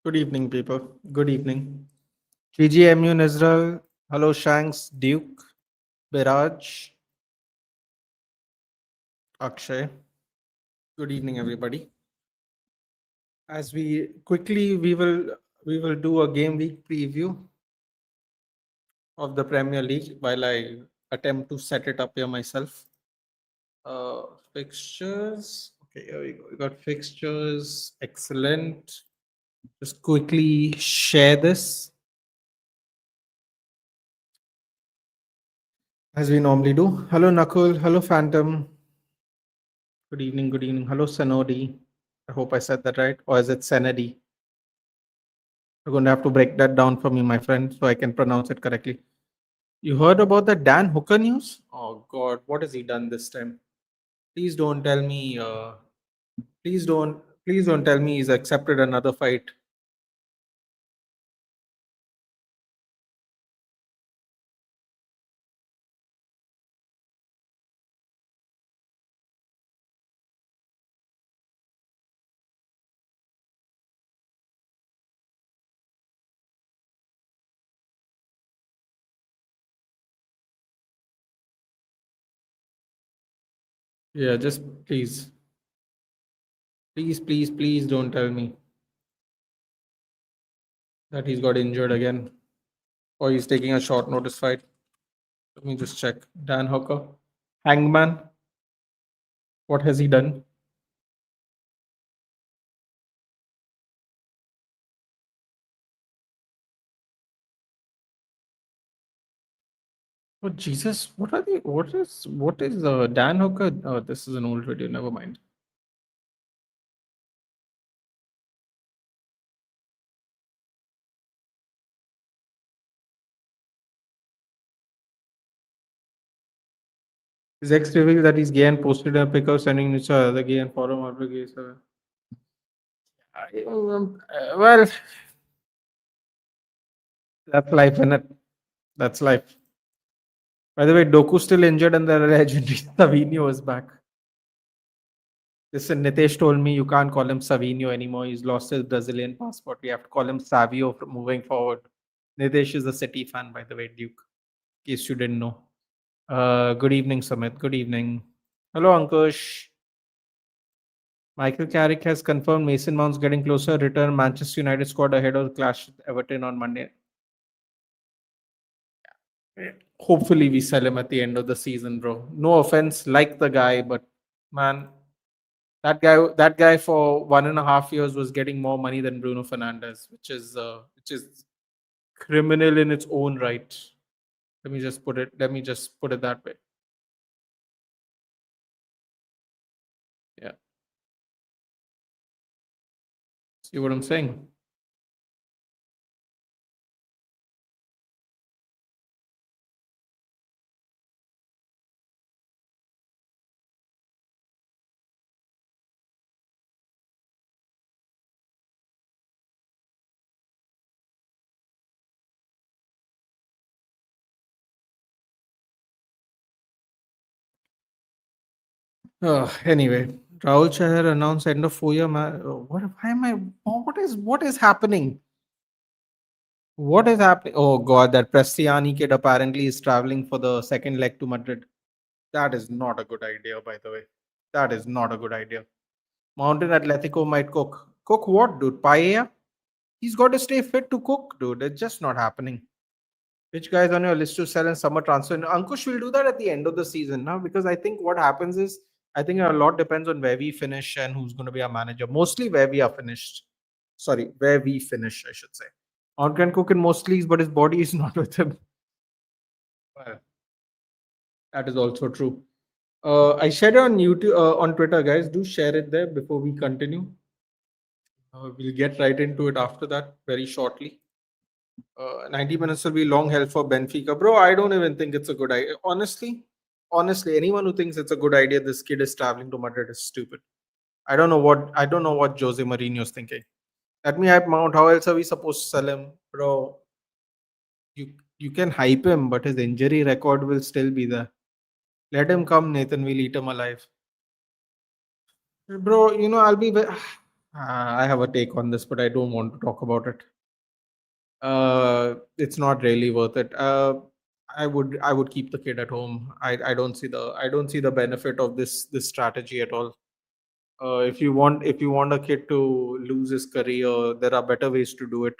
Good evening, people. Good evening. GGMU Israel. Hello, Shanks, Duke, Biraj, Akshay. Good evening, everybody. As we will do a game week preview of the Premier League while I attempt to set it up here myself. Uh, Fixtures. Okay, here we go. We got fixtures. Excellent. Just quickly share this as we normally do. Hello, Nakul. Hello, Phantom. Good evening, good evening. Hello, Sanodi. I hope I said that right. Or is it Senadi? You're going to have to break that down for me, my friend, so I can pronounce it correctly. You heard about the Dan Hooker news? Oh, God. What has he done this time? Please don't tell me. Please don't. Please don't tell me he's accepted another fight. Yeah, just please. Please, please, please don't tell me that he's got injured again or he's taking a short notice fight. Let me just check. Dan Hooker. Hangman. What has he done? Oh Jesus! What are they? What is Dan Hooker? Oh, this is an old video. Never mind. His ex revealed that he's gay and posted a pic of sending each other gay and follow more gay. So, well, that's life, isn't it? That's life. By the way, Doku's still injured and the legendary Savinio is back. Listen, Nitesh told me you can't call him Savinio anymore. He's lost his Brazilian passport. We have to call him Savio from moving forward. Nitesh is a City fan, by the way, Duke. In case you didn't know. Good evening, Sumit. Good evening. Hello, Ankush. Michael Carrick has confirmed Mason Mount's getting closer. Return Manchester United squad ahead of the clash with Everton on Monday. Hopefully, we sell him at the end of the season, bro. No offense, like the guy, but man, that guy for 1.5 years was getting more money than Bruno Fernandes, which is criminal in its own right. Let me just put it that way. Yeah, see what I'm saying? Anyway, Rahul Chahar announced end of 4 year. What? Why am I? What is happening? What is happening? Oh God, that Prestiani kid apparently is traveling for the second leg to Madrid. That is not a good idea, by the way. That is not a good idea. Mountain Atletico might cook. Cook what, dude? Paella? He's got to stay fit to cook, dude. It's just not happening. Which guys on your list to sell in summer transfer? And Ankush will do that at the end of the season now because I think what happens is I think a lot depends on where we finish and who's going to be our manager. Mostly where we are finished. Sorry, where we finish, I should say. On can cook in most leagues, but his body is not with him. Well, that is also true. I shared it on YouTube, on Twitter, guys. Do share it there before we continue. We'll get right into it after that very shortly. 90 minutes will be long hell for Benfica. Bro, I don't even think it's a good idea. Honestly, anyone who thinks it's a good idea this kid is traveling to Madrid is stupid. I don't know what Jose Mourinho's thinking. Let me hype Mount. How else are we supposed to sell him? Bro, you can hype him, but his injury record will still be there. Let him come, Nathan. We'll eat him alive. Bro, I'll be I have a take on this, but I don't want to talk about it. It's not really worth it. I would keep the kid at home. I don't see the benefit of this strategy at all. If you want a kid to lose his career, there are better ways to do it.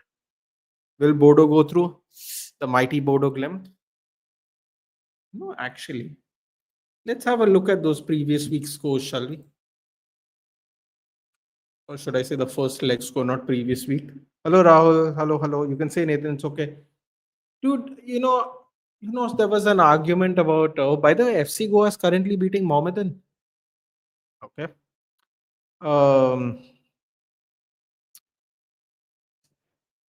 Will Bodo go through the mighty Bodo Glimt? No, actually. Let's have a look at those previous week's scores, shall we? Or should I say the first leg score, not previous week? Hello, Rahul. Hello, hello. You can say Nathan. It's okay, dude. There was an argument about. Oh, by the way, FC Goa is currently beating Mohammedan. Okay. Um,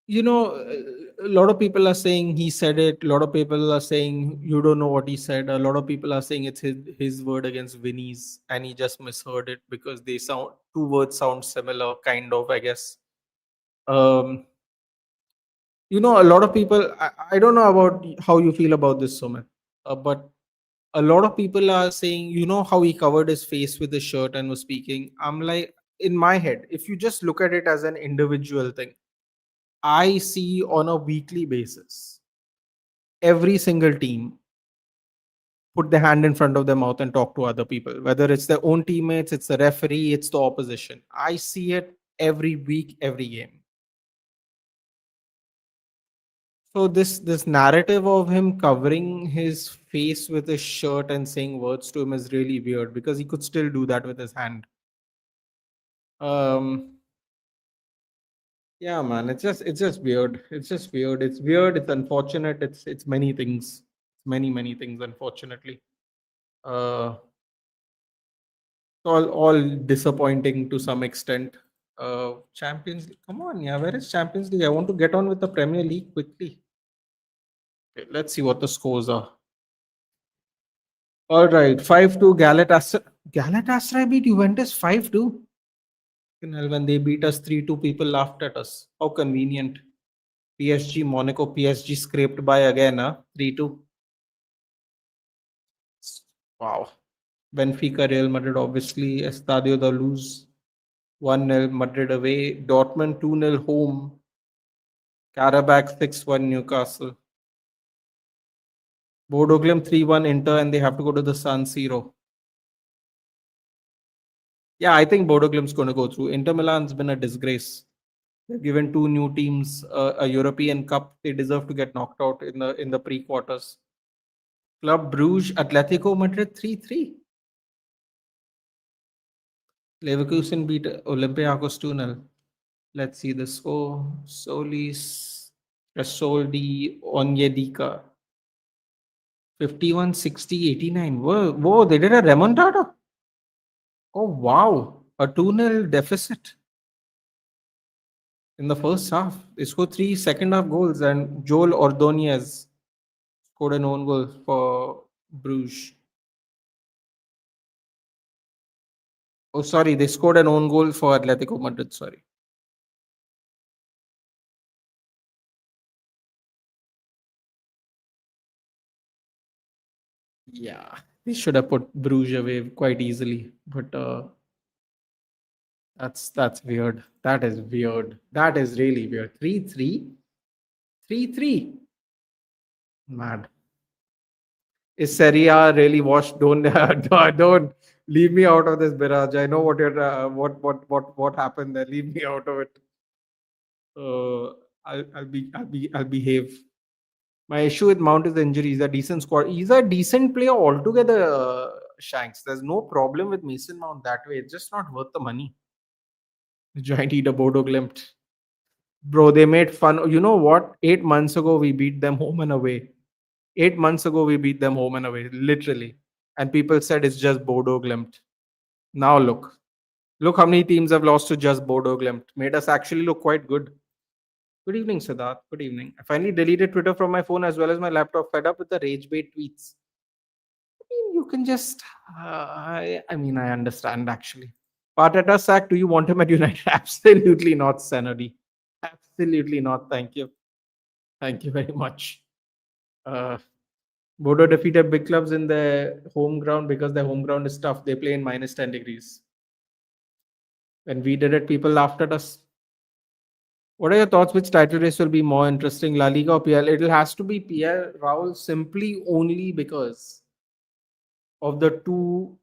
a lot of people are saying he said it. A lot of people are saying you don't know what he said. A lot of people are saying it's his word against Vinny's, and he just misheard it because they sound two words sound similar, kind of. I guess. Um, a lot of people. I don't know about how you feel about this, Sumit, but a lot of people are saying, how he covered his face with his shirt and was speaking. I'm like, in my head, if you just look at it as an individual thing, I see on a weekly basis every single team put their hand in front of their mouth and talk to other people, whether it's their own teammates, it's the referee, it's the opposition. I see it every week, every game. So this narrative of him covering his face with his shirt and saying words to him is really weird because he could still do that with his hand. Um, yeah, man, it's just weird. It's just weird. It's weird. It's unfortunate. It's many things. Many things. Unfortunately, uh, all disappointing to some extent. Champions League. Come on, yeah. Where is Champions League? I want to get on with the Premier League quickly. Okay, let's see what the scores are. All right, 5-2 Galatasaray. Galatasaray beat Juventus 5-2. When they beat us 3-2, people laughed at us. How convenient. PSG, Monaco, PSG scraped by again, huh? 3-2. Wow. Benfica, Real Madrid, obviously. Estadio da Luz, 1-0 Madrid away. Dortmund, 2-0 home. Karabakh, 6-1 Newcastle. Bodo Glimt, 3-1 Inter, and they have to go to the San Siro. Yeah, I think Bodo Glimt's going to go through. Inter Milan's been a disgrace. They've given two new teams a European Cup. They deserve to get knocked out in the pre-quarters. Club Bruges, Atletico Madrid 3-3. Leverkusen beat Olympiacos 2-0. Let's see the score. Solis, Resoldi, Onyedika. 51, 60, 89. Whoa, they did a remontada. Oh, wow. A 2-0 deficit in the first half. They scored three second half goals, and Joel Ordonez scored an own goal for Bruges. Oh, sorry, they scored an own goal for Atletico Madrid. Sorry. Yeah, they should have put Bruges away quite easily, but that's weird. That is weird. That is really weird. 3-3, 3-3. Mad. Is Serie A really washed? Don't don't leave me out of this, Biraj. I know what you're what happened there. Leave me out of it. I'll behave. My issue with Mount is the injury. He's a decent squad. He's a decent player altogether, Shanks. There's no problem with Mason Mount that way. It's just not worth the money. Giant eat a Bodo Glimt. Bro, they made fun. You know what? 8 months ago, we beat them home and away. 8 months ago, we beat them home and away, literally. And people said it's just Bodo Glimt. Now look. Look how many teams have lost to just Bodo Glimt. Made us actually look quite good. Good evening, Siddharth. Good evening. I finally deleted Twitter from my phone as well as my laptop, fed up with the rage bait tweets. I mean, you can just. I understand actually. Patata sack, do you want him at United? Absolutely not, Sanadi. Absolutely not. Thank you. Thank you very much. Uh, Bodo defeated big clubs in their home ground because their home ground is tough. They play in -10 degrees. When we did it, people laughed at us. What are your thoughts? Which title race will be more interesting, La Liga or PL? It has to be PL, Raul, simply only because of the two,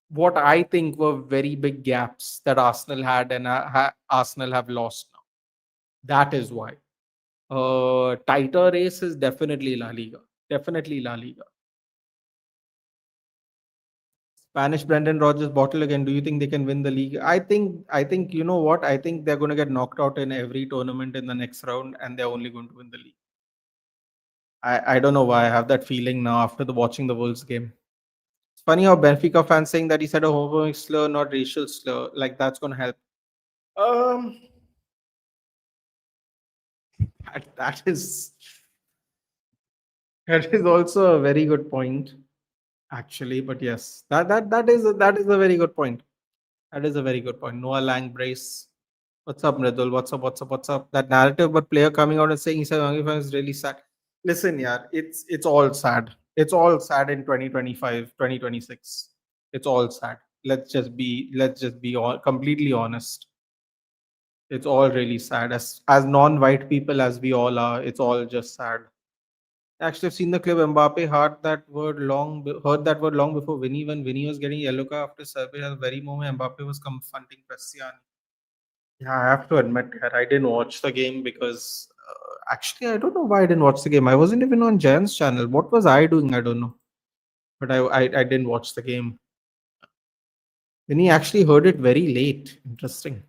what I think were very big gaps that Arsenal had and Arsenal have lost now. That is why. Tighter race is definitely La Liga. Definitely La Liga. Spanish Brendan Rodgers bottle again. Do you think they can win the league? I think you know what? I think they're going to get knocked out in every tournament in the next round, and they're only going to win the league. I don't know why I have that feeling now after the watching the Wolves game. It's funny how Benfica fans saying that he said a homophobic slur, not racial slur. Like that's going to help. Um, that is that is also a very good point, actually. But yes, that is a very good point. That is a very good point. Noah Lang brace. What's up, Mridul? What's up? What's up? What's up? That narrative, but player coming out and saying he's a young fan is really sad. Listen, yeah, it's all sad. It's all sad in 2025, 2026. It's all sad. Let's just be all, completely honest. It's all really sad. As non-white people as we all are, it's all just sad. Actually, I've seen the clip. Mbappe heard that word long before Vinny. When Vinny was getting yellow card after Serbia, at the very moment Mbappe was confronting Cristiano. Yeah, I have to admit that I didn't watch the game because actually I don't know why I didn't watch the game. I wasn't even on Jan's channel. What was I doing? I don't know. But I didn't watch the game. Vinny actually heard it very late. Interesting.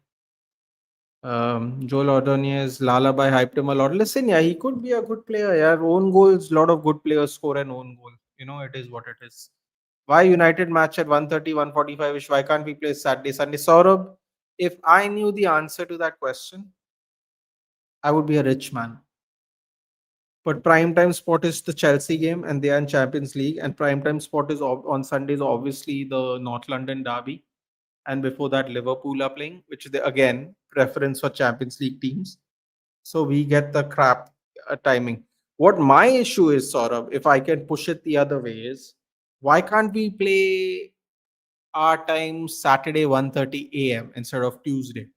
Joel Ordonez, Lullaby hyped him a lot. Listen, yeah, he could be a good player. Yeah, own goals. A lot of good players score an own goal. It is what it is. Why United match at 1:30, 1:45 ish? Why can't we play Saturday, Sunday? Saurabh, if I knew the answer to that question, I would be a rich man. But prime time spot is the Chelsea game, and they are in Champions League. And prime time spot is on Sundays, obviously the North London derby, and before that Liverpool are playing, which is again preference for Champions League teams. So we get the crap timing. What my issue is, Saurabh, if I can push it the other way, is why can't we play our time Saturday 1:30 a.m. instead of Tuesday?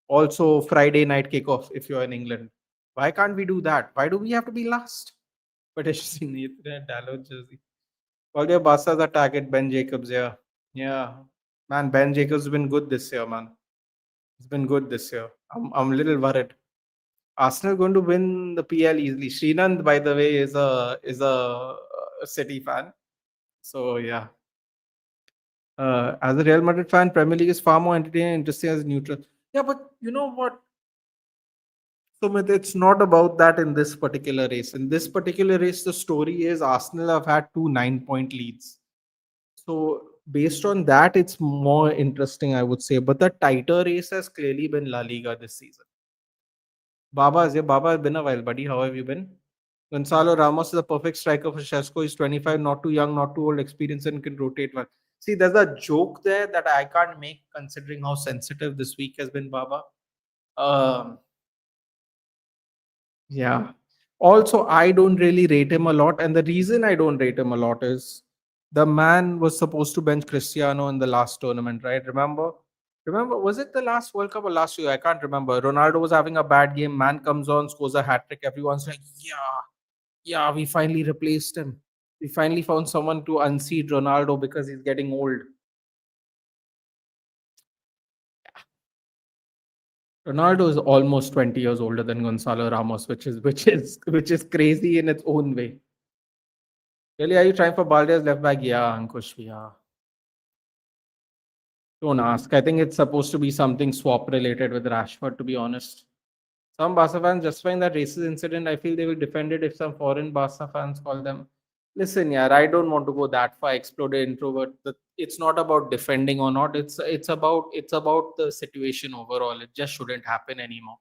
Also Friday night kickoff if you're in England. Why can't we do that? Why do we have to be last? But it's in the Dalot jersey. All your Barca's are target Ben Jacobs, yeah. Yeah. Man, Ben Jacobs has been good this year, man. It's been good this year. I'm a little worried. Arsenal going to win the PL easily. Srinand, by the way, is a City fan. So yeah. As a Real Madrid fan, Premier League is far more entertaining and interesting as a neutral. Yeah, but you know what? Sumit, it's not about that in this particular race. In this particular race, the story is Arsenal have had two 9-point leads. So based on that, it's more interesting, I would say. But the tighter race has clearly been La Liga this season. Baba has been a while, buddy. How have you been? Gonzalo Ramos is a perfect striker for Shevko. He's 25, not too young, not too old, experience, and can rotate well. See, there's a joke there that I can't make considering how sensitive this week has been, Baba. Um, Yeah. Also, I don't really rate him a lot. And the reason I don't rate him a lot is the man was supposed to bench Cristiano in the last tournament, right? Remember, was it the last World Cup or last year? I can't remember. Ronaldo was having a bad game. Man comes on, scores a hat trick. Everyone's like, yeah, we finally replaced him. We finally found someone to unseat Ronaldo because he's getting old. Ronaldo is almost 20 years older than Gonzalo Ramos, which is crazy in its own way. Really, are you trying for Balde's left back? Yeah, Ankush, yeah. Don't ask. I think it's supposed to be something swap related with Rashford, to be honest. Some Barca fans justifying that racist incident, I feel they will defend it if some foreign Barca fans call them. Listen, yeah, I don't want to go that far. Exploded introvert. It's not about defending or not. It's about the situation overall. It just shouldn't happen anymore.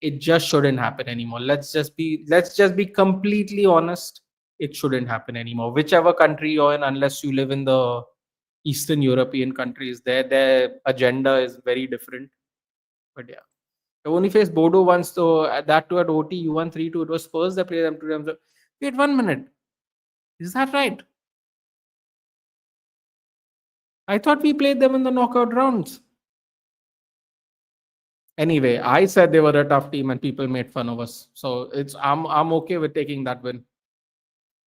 It just shouldn't happen anymore. Let's just be completely honest. It shouldn't happen anymore. Whichever country you're in, unless you live in the Eastern European countries, their agenda is very different. But yeah, they only faced Bodo once, so at that too at OT, you won 3-2. It was Spurs that played them 2 times. Wait 1 minute, is that right? I thought we played them in the knockout rounds. Anyway, I said they were a tough team and people made fun of us. So I'm okay with taking that win.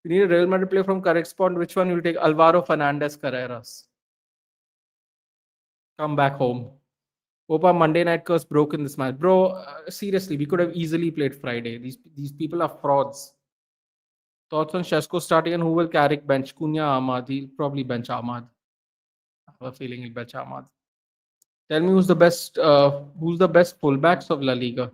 You need a Real Madrid player from correct spot. Which one will take? Alvaro Fernandez Carreras. Come back home. Hope our Monday night curse broke in this match. Bro, seriously, we could have easily played Friday. These people are frauds. Thoughts on Shesko starting and who will carry bench? Cunha Ahmad. He'll probably bench Ahmad. I have a feeling he'll bench Ahmad. Tell me who's the best fullbacks of La Liga?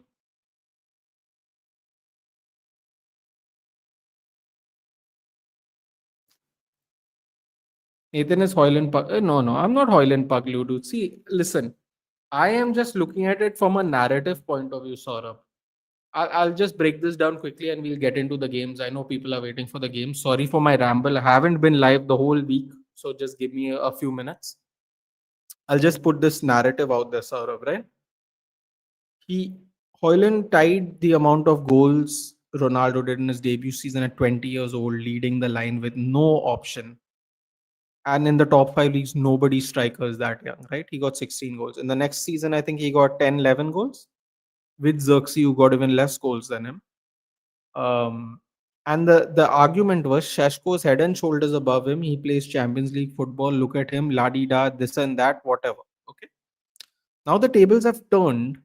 Nathan is Hoyland Pug. No, no, I'm not Hoyland Puglu, dude. See, listen, I am just looking at it from a narrative point of view, Saurabh. I'll just break this down quickly and we'll get into the games. I know people are waiting for the games. Sorry for my ramble. I haven't been live the whole week, so just give me a few minutes. I'll just put this narrative out there, Saurabh, right? He Hoyland tied the amount of goals Ronaldo did in his debut season at 20 years old, leading the line with no option. And in the top five leagues, nobody strikers that young, right? He got 16 goals. In the next season, I think he got 10, 11 goals. With Xerxes, who got even less goals than him. And the argument was Shashko's head and shoulders above him. He plays Champions League football. Look at him, la di da, this and that, whatever. Okay. Now the tables have turned.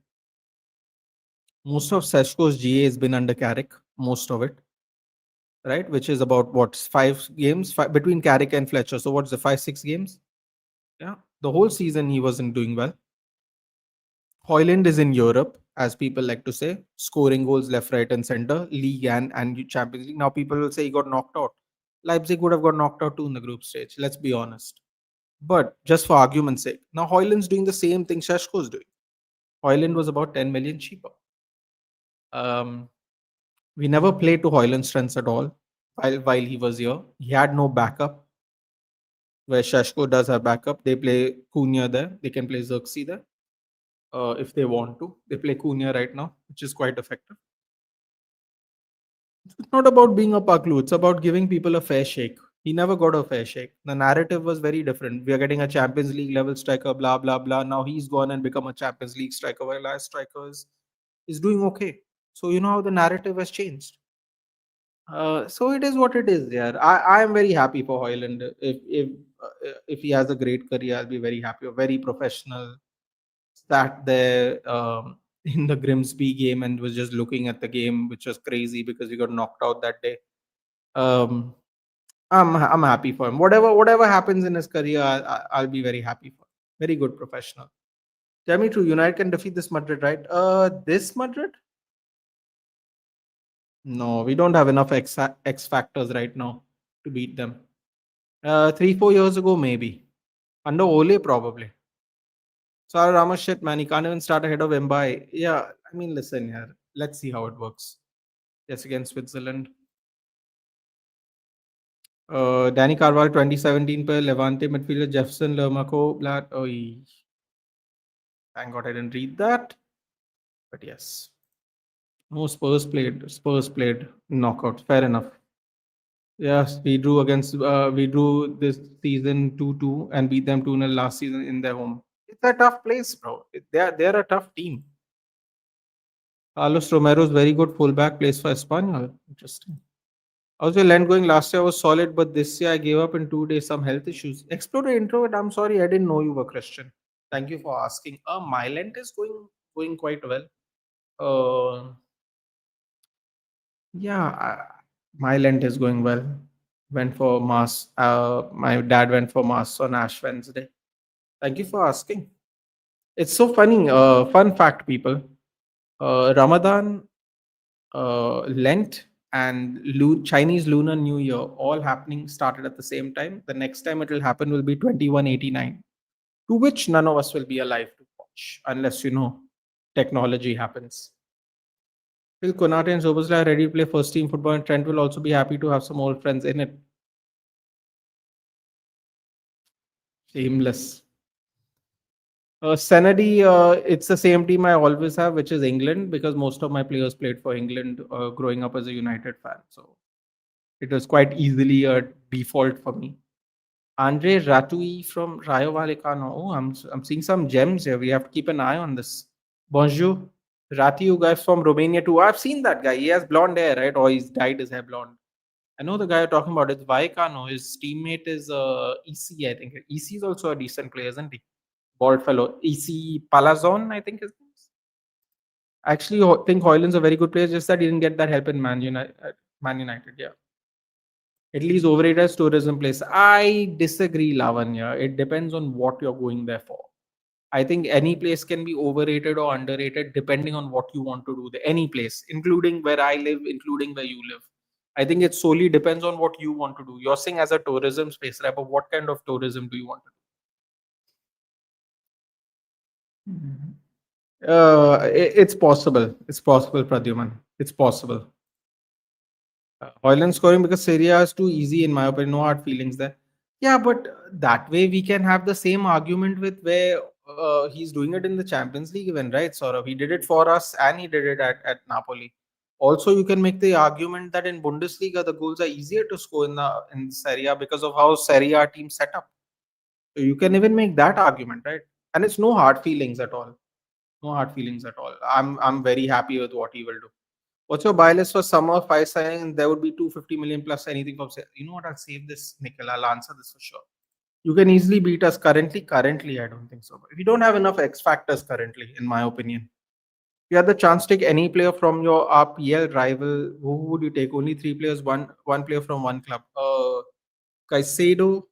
Most of Shashko's GA has been under Carrick, most of it, right? Which is about what, 5 games between Carrick and Fletcher. So what's the 5, 6 games? Yeah. The whole season he wasn't doing well. Hoyland is in Europe, as people like to say, scoring goals left, right, and center, league and Champions League. Now people will say he got knocked out. Leipzig would have got knocked out too in the group stage. Let's be honest. But just for argument's sake, now Hoyland's doing the same thing Sheshko's doing. Hoyland was about 10 million cheaper. Um, we never played to Hoyland's strengths at all while he was here. He had no backup. Where Sheshko does have backup, they play Cunha there. They can play Xerxes there if they want to. They play Cunha right now, which is quite effective. It's not about being a Paklu. It's about giving people a fair shake. He never got a fair shake. The narrative was very different. We are getting a Champions League level striker, blah, blah, blah. Now he's gone and become a Champions League striker while our strikers is doing okay. So you know how the narrative has changed. So it is what it is. Yeah, I am very happy for Hoyland. If he has a great career, I'll be very happy. Very professional. Sat there in the Grimsby game and was just looking at the game, which was crazy because we got knocked out that day. Um, I'm happy for him. Whatever happens in his career, I'll be very happy for. Him. Very good professional. Tell me true, United can defeat this Madrid, right? This Madrid? No, we don't have enough X factors right now to beat them. 3, 4 years ago, maybe. Under Ole, probably. Sorry, Rama shit, man. He can't even start ahead of Mbai. Yeah, I mean, listen here. Let's see how it works. Yes, against Switzerland. Danny Carvalho, 2017 per Levante midfielder Jefferson Lermaco. Oh, thank God I didn't read that. But yes. No, Spurs played knockout. Fair enough. Yes, we drew this season 2-2 and beat them 2-0 last season in their home. It's a tough place, bro. They're a tough team. Carlos Romero is very good fullback, plays for Espanyol. Interesting. How's your land going? Last year was solid, but this year I gave up in 2 days. Some health issues. Explorer introvert. I'm sorry, I didn't know you were Christian. Thank you for asking. My Lent is going quite well. Uh, yeah, my Lent is going well. Went for mass. My dad went for mass on Ash Wednesday. Thank you for asking. It's so funny. Fun fact, people. Ramadan, Lent, and Chinese Lunar New Year all happening started at the same time. The next time it will happen will be 2189, to which none of us will be alive to watch unless technology happens. Will Konate and Soboslai are ready to play first team football, and Trent will also be happy to have some old friends in it. Shameless. Senadi, it's the same team I always have, which is England, because most of my players played for England growing up as a United fan. So it was quite easily a default for me. Andre Ratui from Rayo Vallecano. Oh, I'm seeing some gems here. We have to keep an eye on this. Bonjour. Ratiu guy from Romania too. I've seen that guy. He has blonde hair, right? Or he's dyed his hair blonde. I know the guy you're talking about. It's Vaikano. His teammate is EC, I think. EC is also a decent player, isn't he? Bald fellow. EC Palazon, I think his name is. Actually, I think Hoyland's a very good player, just that he didn't get that help in Man United, yeah. Italy is overrated as tourism place. I disagree, Lavanya. It depends on what you're going there for. I think any place can be overrated or underrated depending on what you want to do there. Any place, including where I live, including where you live. I think it solely depends on what you want to do. You're saying as a tourism space, right? But what kind of tourism do you want to do? It's possible. It's possible, Pradyuman. It's possible. Hoyland scoring because Syria is too easy, in my opinion. No hard feelings there. Yeah, but that way we can have the same argument with where he's doing it in the Champions League, even, right, Saurav? He did it for us and he did it at Napoli. Also, you can make the argument that in Bundesliga the goals are easier to score in Serie A because of how Serie A teams set up. So you can even make that argument, right? And it's no hard feelings at all. No hard feelings at all. I'm very happy with what he will do. What's your buy list for summer five signing? There would be 250 million plus anything from say. You know what? I'll save this, Nikhil. I'll answer this for sure. You can easily beat us currently. Currently, I don't think so. But we don't have enough X factors currently, in my opinion. If you had the chance to take any player from your RPL rival, who would you take? Only three players, one player from one club. Caicedo,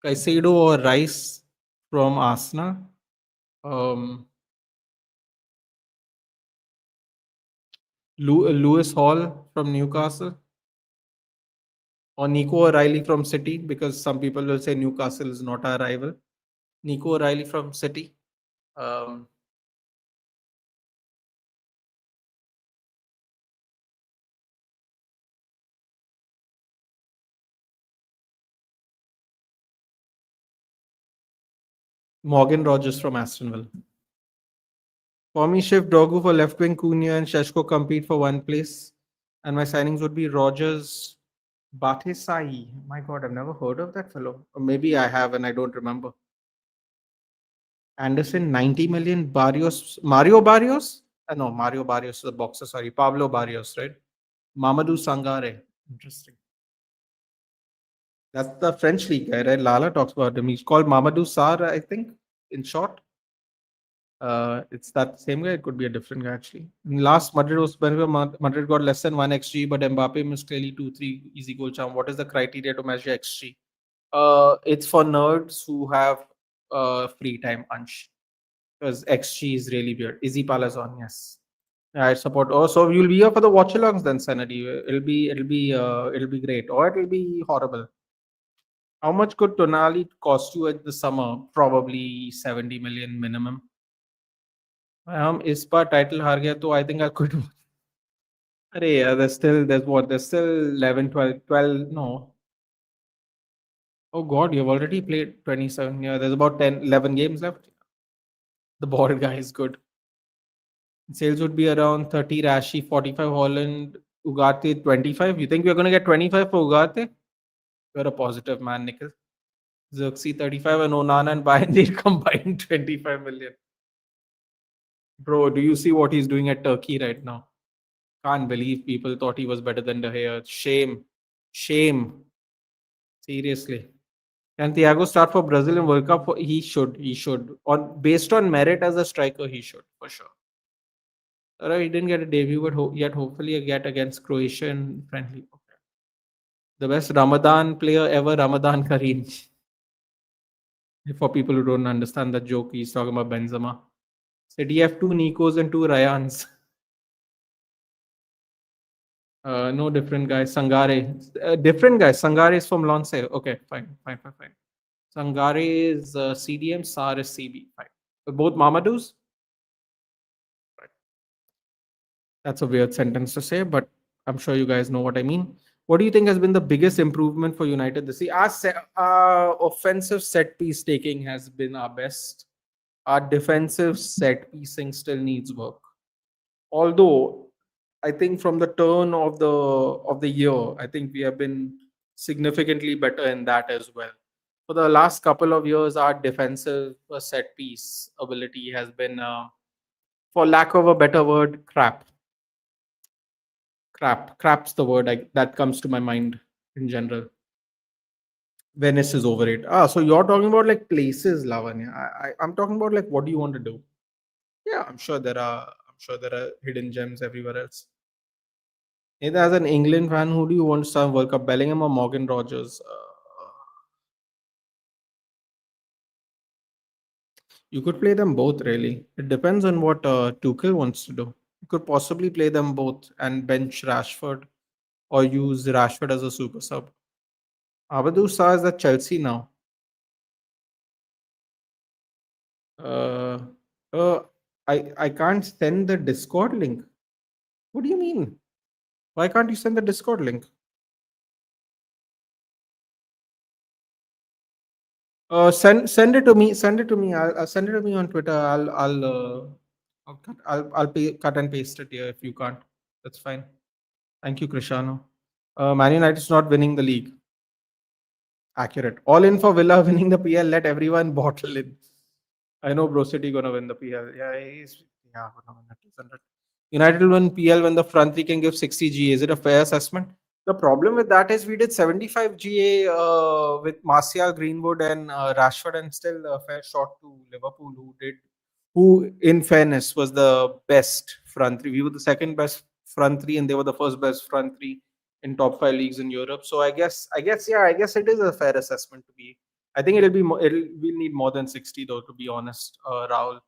Caicedo or Rice from Arsenal. Um, Lewis Hall from Newcastle. Or Nico O'Reilly from City, because some people will say Newcastle is not our rival. Nico O'Reilly from City. Um, Morgan Rogers from Aston Villa. For me, shift Dogu for left wing, Cunha and Sheshko compete for one place. And my signings would be Rogers, Batisai. My God, I've never heard of that fellow. Or maybe I have and I don't remember. Anderson, 90 million. Barrios, Mario Barrios? No, Mario Barrios is the boxer, sorry. Pablo Barrios, right? Mamadou Sangare. Interesting. That's the French league guy, right? Lala talks about him. He's called Mamadou Sarr, I think, in short. It's that same guy. It could be a different guy, actually. In last Madrid was whenever Madrid got less than 1 XG, but Mbappe missed clearly 2-3 easy goal charm. What is the criteria to measure XG? It's for nerds who have free time, Ansh. Because XG is really weird. Izzy Palazon, yes. I support. Oh, so you'll be here for the watch alongs then, Sanity. It'll be great, or it'll be horrible. How much could Tonali cost you at the summer? Probably 70 million minimum. इस बार title हार गया तो I think I quit अरे यार there's still 11 12 no. Oh god, you've already played 27. Yeah, there's about 10 11 games left. The bald guy is good. Sales would be around 30 Rashi, 45 Holland, Ugarte 25. You think we're going to get 25 for Ugarte? You're a positive man, Nikhil. Xerxes 35 and Onana and Bayern they combined 25 million. Bro, do you see what he's doing at Turkey right now? Can't believe people thought he was better than De Gea. Shame. Shame. Seriously. Can Thiago start for Brazil in World Cup? He should. He should. Based on merit as a striker, he should, for sure. Alright, he didn't get a debut, but yet hopefully a get against Croatia in friendly. Okay. The best Ramadan player ever, Ramadan Karim. For people who don't understand the joke, he's talking about Benzema. Said he have two Nikos and two Ryans. No different guy. Sangare. Different guy. Sangare is from Lonsdale. Okay, fine. Sangare is CDM, Sar is CB. Fine. Both Mamadous? Right. That's a weird sentence to say, but I'm sure you guys know what I mean. What do you think has been the biggest improvement for United this year? Our offensive set piece taking has been our best. Our defensive set piecing still needs work. Although I think from the turn of the year, I think we have been significantly better in that as well. For the last couple of years, our defensive set piece ability has been, for lack of a better word, crap. Crap's the word that comes to my mind in general. Venice is overrated. So you're talking about like places, Lavanya. I'm talking about like what do you want to do? Yeah, I'm sure there are hidden gems everywhere else. Either as an England fan, who do you want to start World Cup? Bellingham or Morgan Rogers? You could play them both, really. It depends on what Tuchel wants to do. You could possibly play them both and bench Rashford or use Rashford as a super sub. Abadu Sa is at Chelsea now. Uh, uh, I can't send the Discord link. What do you mean? Why can't you send the Discord link? Send it to me. Send it to me. I'll send it to me on Twitter. I'll cut and paste it here if you can't. That's fine. Thank you, Krishano. Man United is not winning the league. Accurate. All in for Villa winning the PL. Let everyone bottle in. I know Bro City gonna win the PL. Yeah, gonna win it, isn't it? United will win PL when the front three can give 60 GA. Is it a fair assessment? The problem with that is we did 75 GA with Martial, Greenwood, and Rashford, and still a fair shot to Liverpool, who in fairness was the best front three. We were the second best front three, and they were the first best front three in top five leagues in Europe. So I guess it is a fair assessment to be. I think we'll need more than 60 though, to be honest, Rahul.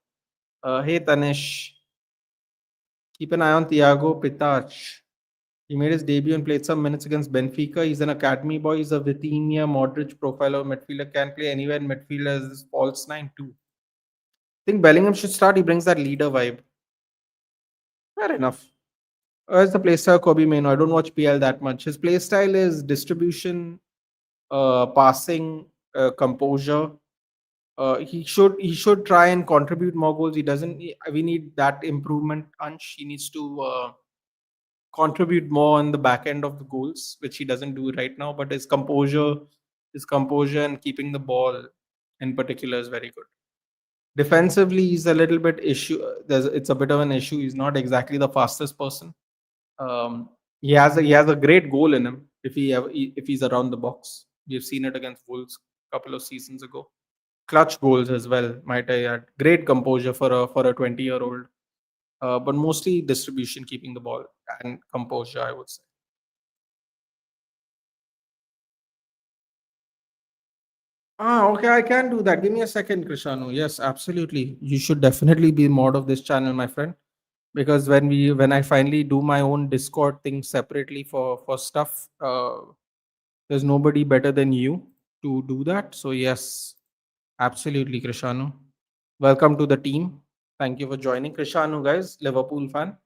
Hey Tanish, keep an eye on Thiago Pitach. He made his debut and played some minutes against Benfica. He's an academy boy. He's a Vitinha, Modric profile of midfielder. Can play anywhere in midfield as false nine too. I think Bellingham should start. He brings that leader vibe. Fair enough. Where's the playstyle Kobe Maino? I don't watch PL that much. His playstyle is distribution, passing, composure. He should try and contribute more goals. He doesn't. We need that improvement. Ansh. He needs to contribute more on the back end of the goals, which he doesn't do right now. But his composure and keeping the ball in particular is very good. Defensively, he's a little bit issue. It's a bit of an issue. He's not exactly the fastest person. He has a great goal in him if he's around the box. We've seen it against Wolves a couple of seasons ago. Clutch goals as well, might I add. Great composure for a 20-year-old, but mostly distribution, keeping the ball, and composure, I would say. Okay, I can do that. Give me a second, Krishanu. Yes, absolutely. You should definitely be mod of this channel, my friend. Because when I finally do my own Discord thing separately for stuff, there's nobody better than you to do that. So yes, absolutely, Krishanu. Welcome to the team. Thank you for joining, Krishanu, guys. Liverpool fan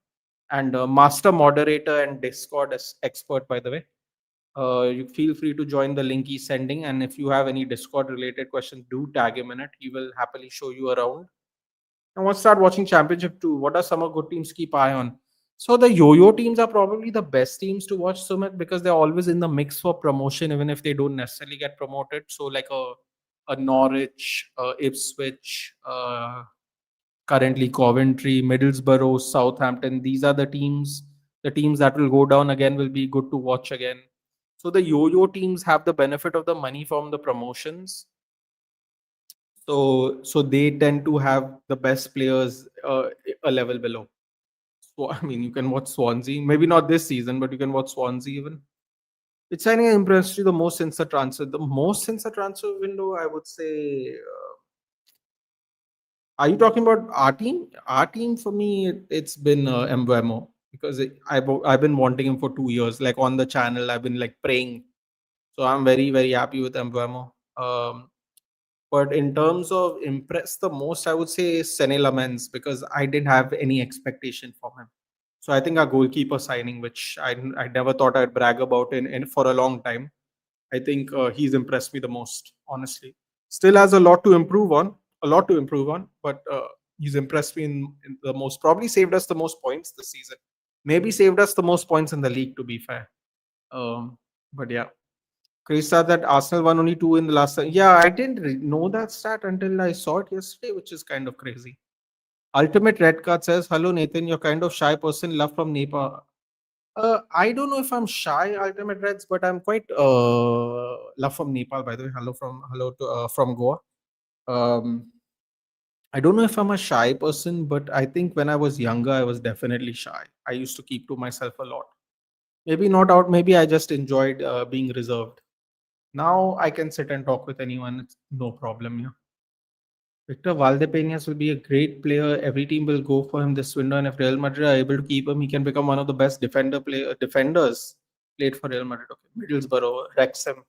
and master moderator and Discord expert, by the way. You feel free to join the link he's sending, and if you have any Discord related questions, do tag him in it. He will happily show you around. And once start watching Championship 2, what are some of good teams to keep eye on? So the yo-yo teams are probably the best teams to watch, Sumit, because they're always in the mix for promotion, even if they don't necessarily get promoted. So like a Norwich, Ipswich, currently Coventry, Middlesbrough, Southampton. These are the teams. The teams that will go down again will be good to watch again. So the yo-yo teams have the benefit of the money from the promotions. So they tend to have the best players a level below. So I mean, you can watch Swansea. Maybe not this season, but you can watch Swansea even. Which signing impressed you the most since the transfer? The most since the transfer window, I would say. Are you talking about our team? Our team for me, it's been Mbemo because I've been wanting him for 2 years. Like on the channel, I've been like praying. So I'm very very happy with Mbemo. But in terms of impress the most, I would say Sene Lamens because I didn't have any expectation from him. So I think our goalkeeper signing, which I never thought I'd brag about in for a long time. I think he's impressed me the most, honestly. Still has a lot to improve on, but he's impressed me in the most. Probably saved us the most points this season. Maybe saved us the most points in the league, to be fair. Um, but yeah. Chris said that Arsenal won only two in the last. Yeah, I didn't know that stat until I saw it yesterday, which is kind of crazy. Ultimate Red Card says, "Hello Nathan, you're kind of shy person. Love from Nepal." I don't know if I'm shy, Ultimate Reds, but I'm quite love from Nepal. By the way, hello to from Goa. Um, I don't know if I'm a shy person, but I think when I was younger, I was definitely shy. I used to keep to myself a lot. Maybe not out. Maybe I just enjoyed being reserved. Now I can sit and talk with anyone. It's no problem. Yeah. Victor Valdepeñas will be a great player. Every team will go for him this window, and if Real Madrid are able to keep him, he can become one of the best defenders played for Real Madrid. Okay, Middlesbrough, Wrexham.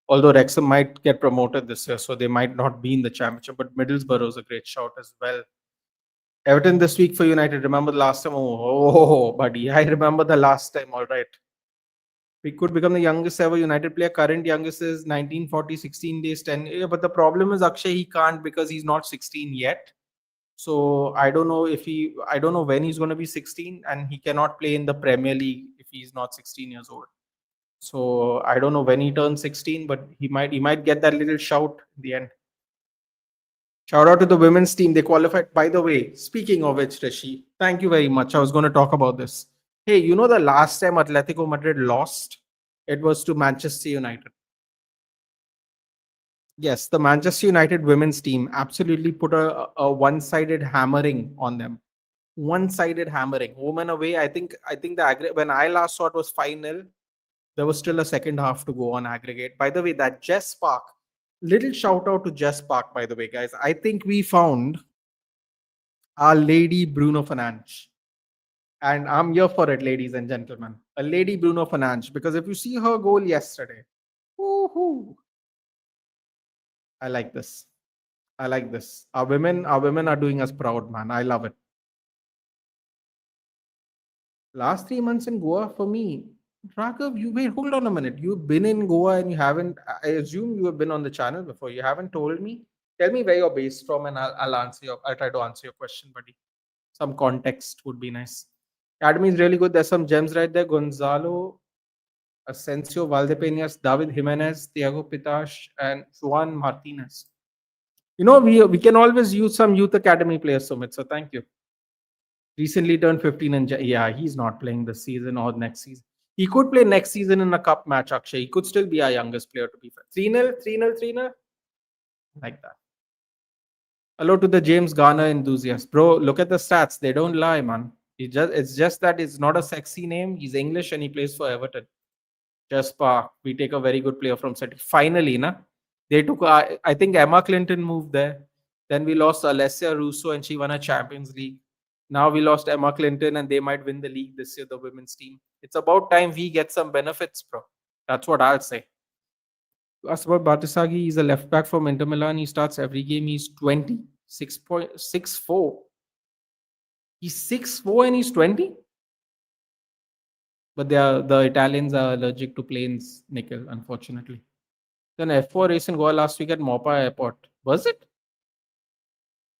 Although Wrexham might get promoted this year, so they might not be in the championship, but Middlesbrough is a great shout as well. Everton this week for United. Remember the last time? Buddy, I remember the last time. All right. We could become the youngest ever United player. Current youngest is 1940, 16 days, 10. Yeah, but the problem is Akshay, he can't because he's not 16 yet. So I don't know when he's going to be 16, and he cannot play in the Premier League if he's not 16 years old. So I don't know when he turns 16, but he might get that little shout in the end. Shout out to the women's team. They qualified. By the way, speaking of which, Rishi, thank you very much. I was going to talk about this. Hey, you know the last time Atletico Madrid lost, it was to Manchester United. Yes, the Manchester United women's team absolutely put a one-sided hammering on them. One-sided hammering. Home and away. I think when I last saw it was 5-0. There was still a second half to go on aggregate. By the way, that Jess Park. Little shout out to Jess Park, by the way, guys. I think we found our lady Bruno Fernandes. And I'm here for it, ladies and gentlemen. A lady Bruno Fernandes. Because if you see her goal yesterday, woohoo, I like this. I like this. Our women are doing us proud, man. I love it. Last 3 months in Goa for me, Raghav, you wait, hold on a minute. You've been in Goa and you haven't. I assume you have been on the channel before. You haven't told me. Tell me where you're based from, and I'll answer your. I'll try to answer your question, buddy. Some context would be nice. Academy is really good. There's some gems right there. Gonzalo Asensio, Valdepeñas, David Jimenez, Thiago Pitash, and Juan Martinez. We can always use some youth academy players, Sumit. So thank you. Recently turned 15, and yeah, he's not playing this season or next season. He could play next season in a cup match, Akshay. He could still be our youngest player, to be fair. 3-0, 3-0, 3-0. Like that. Hello to the James Garner enthusiast. Bro, look at the stats. They don't lie, man. It's just that it's not a sexy name. He's English and he plays for Everton. Just Park. We take a very good player from City. Finally, na? They took, I think Emma Clinton moved there. Then we lost Alessia Russo and she won a Champions League. Now we lost Emma Clinton and they might win the league this year, the women's team. It's about time we get some benefits, bro. That's what I'll say. Ask about Batisagi. He's a left back from Inter Milan. He starts every game. He's 20, 6.64. He's 6'4" and he's 20. But the Italians are allergic to planes, Nikhil, unfortunately. Then F4 race in Goa last week at Mopa Airport. Was it?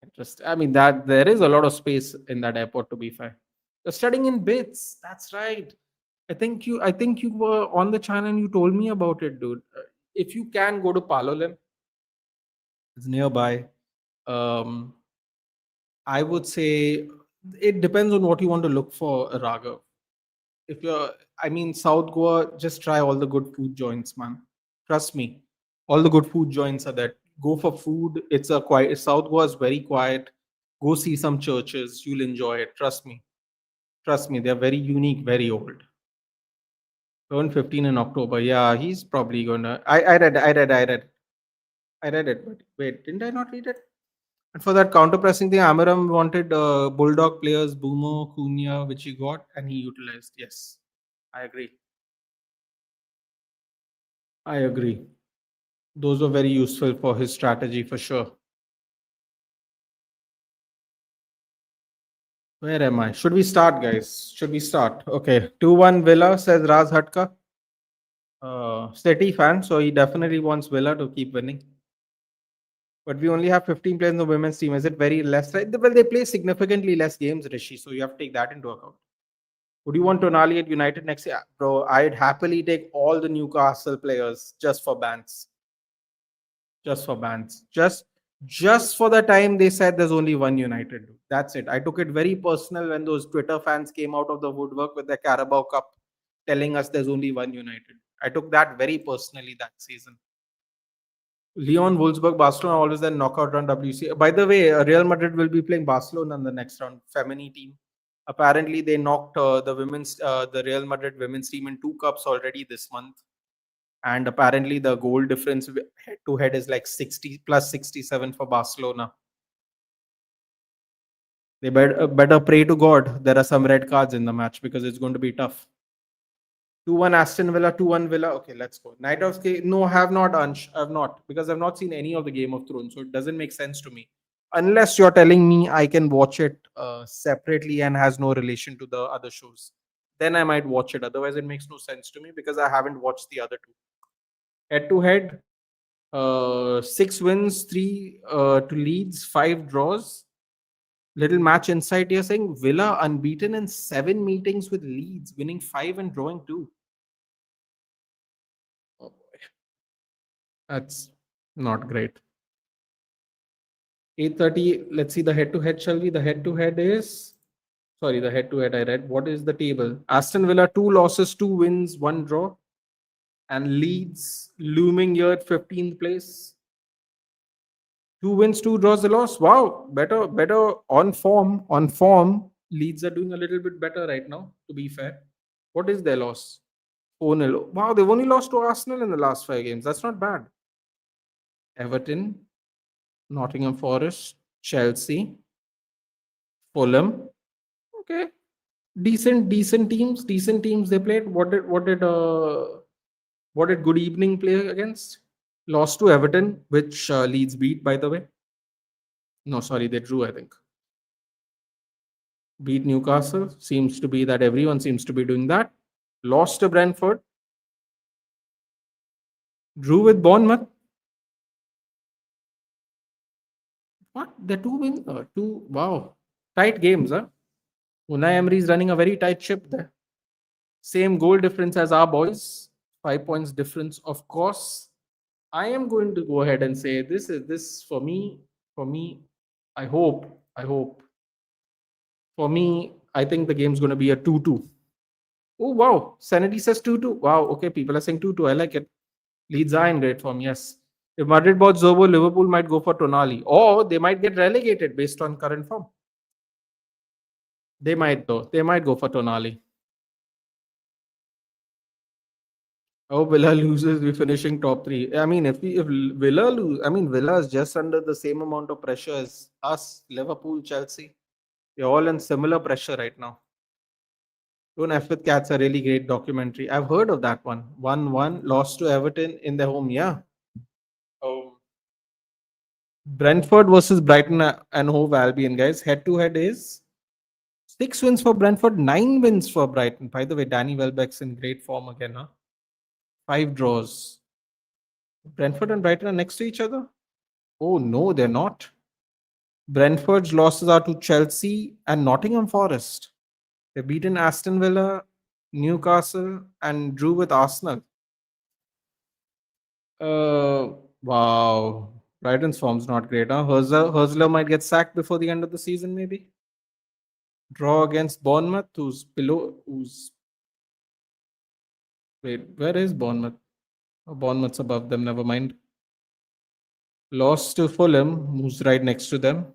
Interesting. I mean, that there is a lot of space in that airport, to be fair. You're studying in bits. That's right. I think you were on the channel and you told me about it, dude. If you can go to Palolem, it's nearby. Um, I would say it depends on what you want to look for, Raghav. If you're, I mean, South Goa, just try all the good food joints, man. Trust me, all the good food joints are there. Go for food. It's a quiet. South Goa is very quiet. Go see some churches. You'll enjoy it. Trust me. Trust me. They're very unique, very old. Turned 15 in October. Yeah, he's probably gonna. I read it. But wait, didn't I not read it? And for that counter pressing thing, Amaram wanted Bulldog players, Boomo, Cunha, which he got, and he utilized. Yes, I agree. I agree. Those were very useful for his strategy for sure. Where am I? Should we start, guys? Should we start? Okay. 2-1 Villa, says Raz Hatka. City fan, so he definitely wants Villa to keep winning. But we only have 15 players in the women's team. Is it very less? Right? Well, they play significantly less games, Rishi, so you have to take that into account. Would you want Tonali at United next year? Bro, I'd happily take all the Newcastle players just for bans. Just for bans. Just for the time they said there's only one United. That's it. I took it very personal when those Twitter fans came out of the woodwork with the Carabao Cup telling us there's only one United. I took that very personally that season. Leon, Wolfsburg, Barcelona always then knockout round WC. By the way, Real Madrid will be playing Barcelona in the next round. Femini team. Apparently, they knocked the Real Madrid women's team in two cups already this month, and apparently the goal difference head to head is like 60 plus 67 for Barcelona. They better pray to God there are some red cards in the match because it's going to be tough. 2-1 Aston Villa, 2-1 Villa. Okay, let's go. Night of Sky. No, have not, Ansh. I've not. Because I've not seen any of the Game of Thrones. So it doesn't make sense to me. Unless you're telling me I can watch it separately and has no relation to the other shows. Then I might watch it. Otherwise, it makes no sense to me because I haven't watched the other two. Head to head, 6 wins, three to Leeds, five draws. Little match insight here saying Villa unbeaten in 7 meetings with Leeds, winning five and drawing two. Oh boy, that's not great. 8:30. Let's see the head-to-head. Shall we? The head-to-head is sorry. The head-to-head I read. What is the table? Aston Villa 2 losses, 2 wins, 1 draw, and Leeds looming here at 15th place. 2 wins, 2 draws, a loss. Wow, better on form. On form, Leeds are doing a little bit better right now. To be fair, what is their loss? 4-0. Wow, they've only lost to Arsenal in the last 5 games. That's not bad. Everton, Nottingham Forest, Chelsea, Fulham. Okay, decent teams they played. What did Good Evening play against? Lost to Everton, which Leeds beat, by the way. No, sorry, they drew, I think. Beat Newcastle. Seems to be that everyone seems to be doing that. Lost to Brentford. Drew with Bournemouth. What? The two win, two. Wow, tight games, huh? Unai Emery is running a very tight ship there. Same goal difference as our boys. 5 points difference, of course. I am going to go ahead and say this for me. For me, I hope. I hope. For me, I think the game's going to be a 2-2. Oh wow, Sanity says 2-2. Wow, okay, people are saying 2-2. I like it. Leeds are in great form. Yes. If Madrid bought Zobo, Liverpool might go for Tonali, or they might get relegated based on current form. They might though. They might go for Tonali. Oh, Villa loses, we're finishing top three. I mean, if Villa lose, I mean, Villa is just under the same amount of pressure as us, Liverpool, Chelsea. We're all in similar pressure right now. Don't F with Cats, a really great documentary. I've heard of that one. 1-1, lost to Everton in their home. Yeah. Oh. Brentford versus Brighton and Hove Albion, guys. Head to head is 6 wins for Brentford, 9 wins for Brighton. By the way, Danny Welbeck's in great form again, huh? 5 draws. Brentford and Brighton are next to each other? Oh, no, they're not. Brentford's losses are to Chelsea and Nottingham Forest. They've beaten Aston Villa, Newcastle, and drew with Arsenal. Wow. Brighton's form's not great, huh? Herzler might get sacked before the end of the season, maybe. Draw against Bournemouth, who's below. Wait, where is Bournemouth? Oh, Bournemouth's above them, never mind. Lost to Fulham, who's right next to them.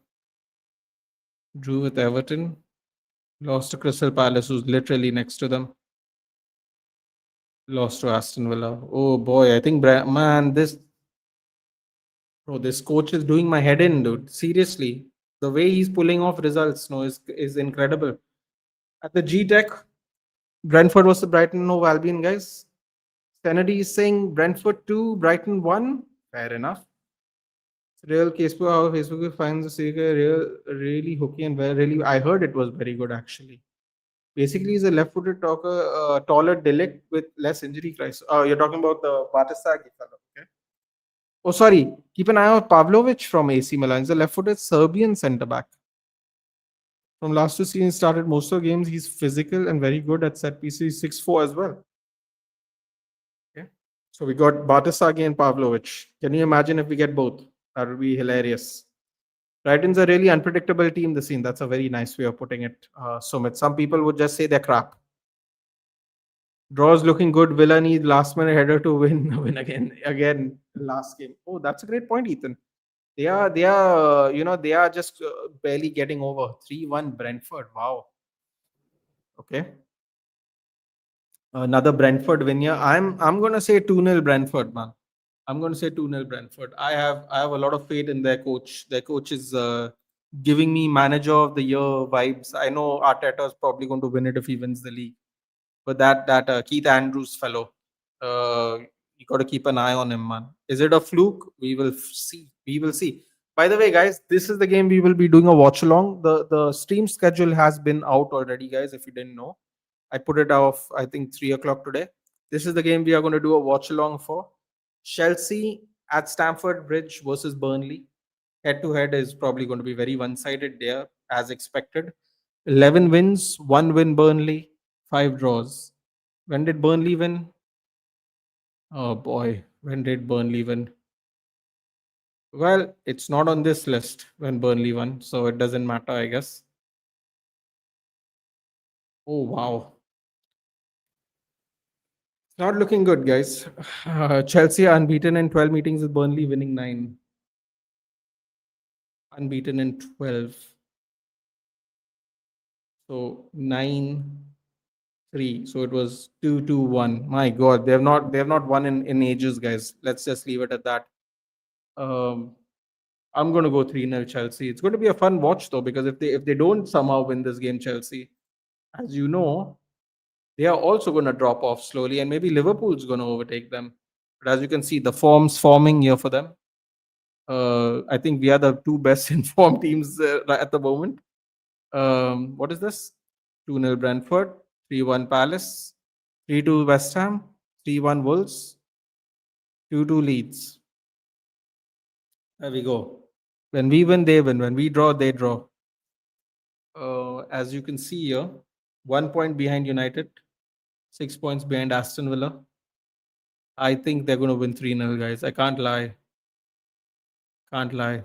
Drew with Everton. Lost to Crystal Palace, who's literally next to them. Lost to Aston Villa. Oh boy, I think man, this coach is doing my head in, dude. Seriously, the way he's pulling off results, no, is incredible. At the G Tech, Brentford was the Brighton Hove Albion, guys. Kennedy is saying Brentford 2, Brighton 1. Fair enough. Real case for how Facebook finds the series really hooky and really. I heard it was very good actually. Basically, he's a left-footed talker, taller delict with less injury crisis. Oh, you're talking about the Batasagi fellow, okay? Oh, sorry. Keep an eye on Pavlovic from AC Milan. He's a left-footed Serbian centre back. From last two seasons, started most of the games. He's physical and very good at set pieces. 6'4" as well. Okay. So we got Batasagi and Pavlovich. Can you imagine if we get both? That would be hilarious. Brighton's a really unpredictable team this season. That's a very nice way of putting it, Sumit. Some people would just say they're crap. Draws looking good. Villa need last minute header to win. Win again. Last game. Oh, that's a great point, Ethan. They are just barely getting over 3-1 Brentford. Wow. Okay. Another Brentford win here. I'm gonna say 2-0 Brentford, man. I'm gonna say 2-0 Brentford. I have a lot of faith in their coach. Their coach is giving me manager of the year vibes. I know Arteta is probably going to win it if he wins the league. But that Keith Andrews fellow, uh, you got to keep an eye on him, man. Is it a fluke? We will see. We will see. By the way, guys, this is the game we will be doing a watch along. The stream schedule has been out already, guys. If you didn't know, I put it off. I think 3 o'clock today. This is the game we are going to do a watch along for. Chelsea at Stamford Bridge versus Burnley. Head to head is probably going to be very one sided there, as expected. 11 wins, 1 win Burnley, 5 draws. When did Burnley win? Oh boy, when did Burnley win? Well, it's not on this list when Burnley won, so it doesn't matter, I guess. Oh wow. It's not looking good, guys. Chelsea are unbeaten in 12 meetings with Burnley winning 9. Unbeaten in 12. So 9-3. So it was 2-2-1. My god, they have not won in ages, guys. Let's just leave it at that. Um I'm going to go 3-0 Chelsea. It's going to be a fun watch though, because if they don't somehow win this game, Chelsea, as you know, they are also going to drop off slowly, and maybe Liverpool's going to overtake them. But as you can see, the form's forming here for them. I think we are the two best informed teams at the moment. What is this? 2-0 Brentford, 3-1 Palace, 3-2 West Ham, 3-1 Wolves, 2-2 Leeds. There we go. When we win, they win. When we draw, they draw. As you can see here, 1 point behind United, 6 points behind Aston Villa. I think they're going to win 3-0, guys. I can't lie. Can't lie.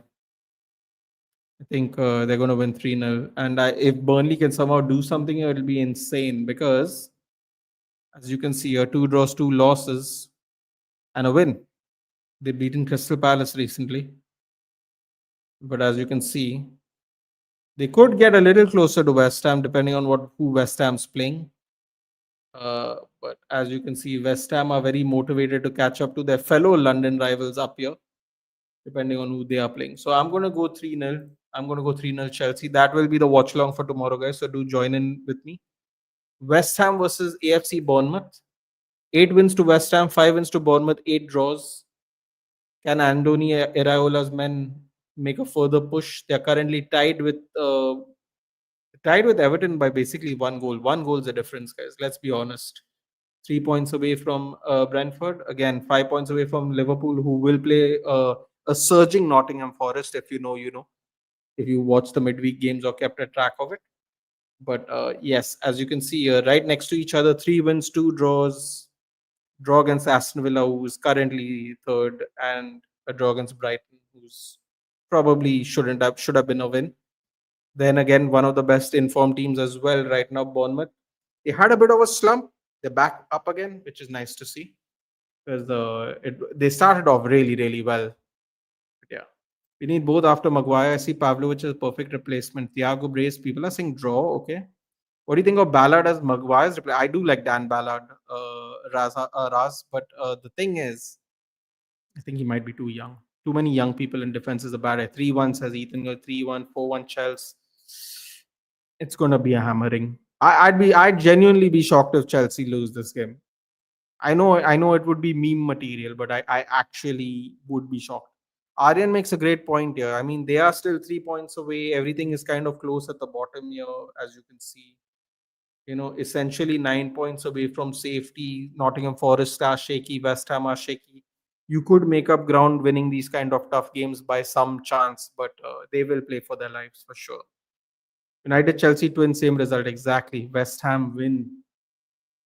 I think they're going to win 3-0. And if Burnley can somehow do something, it'll be insane because, as you can see here, 2 draws, 2 losses, and a win. They've beaten Crystal Palace recently. But as you can see, they could get a little closer to West Ham depending on who West Ham's playing. But as you can see, West Ham are very motivated to catch up to their fellow London rivals up here, depending on who they are playing. So I'm going to go 3-0. I'm going to go 3-0 Chelsea. That will be the watch along for tomorrow, guys. So do join in with me. West Ham versus AFC Bournemouth. 8 wins to West Ham, 5 wins to Bournemouth, 8 draws. Can Andoni Iraola's men make a further push? They're currently tied with Everton by basically 1 goal. 1 goal is the difference, guys. Let's be honest. 3 points away from Brentford. Again, 5 points away from Liverpool, who will play a surging Nottingham Forest. If you know, you know. If you watch the midweek games or kept a track of it. But yes, as you can see, right next to each other, 3 wins, 2 draws. Draw against Aston Villa, who's currently third, and a draw against Brighton, who's probably should have been a win. Then again, one of the best informed teams as well right now, Bournemouth. They had a bit of a slump. They're back up again, which is nice to see because they started off really, really well. But yeah, we need both after Maguire. I see Pavlovich is a perfect replacement. Thiago Brace, people are saying draw. Okay. What do you think of Ballard as Maguire's replacement? I do like Dan Ballard, Raz, but the thing is, I think he might be too young. Too many young people in defense is a bad idea. 3-1 says Ethan, 3-1, 4-1 Chelsea. It's gonna be a hammering. I'd genuinely be shocked if Chelsea lose this game. I know it would be meme material, but I actually would be shocked. Aryan makes a great point here. I mean, they are still 3 points away. Everything is kind of close at the bottom here, as you can see. Essentially 9 points away from safety. Nottingham Forest are shaky, West Ham are shaky. You could make up ground winning these kind of tough games by some chance, but they will play for their lives for sure. United Chelsea twin, same result exactly. West Ham win.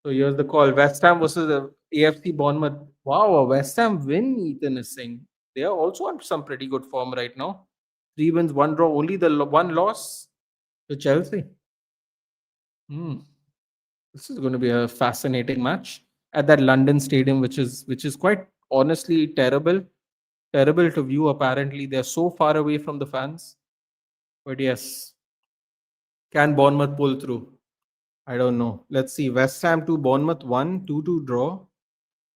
So here's the call: West Ham versus the AFC Bournemouth. Wow, a West Ham win. Ethan is saying they are also on some pretty good form right now. 3 wins, one draw. Only the one loss to Chelsea. Hmm. This is going to be a fascinating match at that London stadium, which is quite honestly terrible to view. Apparently, they're so far away from the fans. But yes, can Bournemouth pull through? I don't know. Let's see. West Ham 2, Bournemouth 1, 2-2 draw.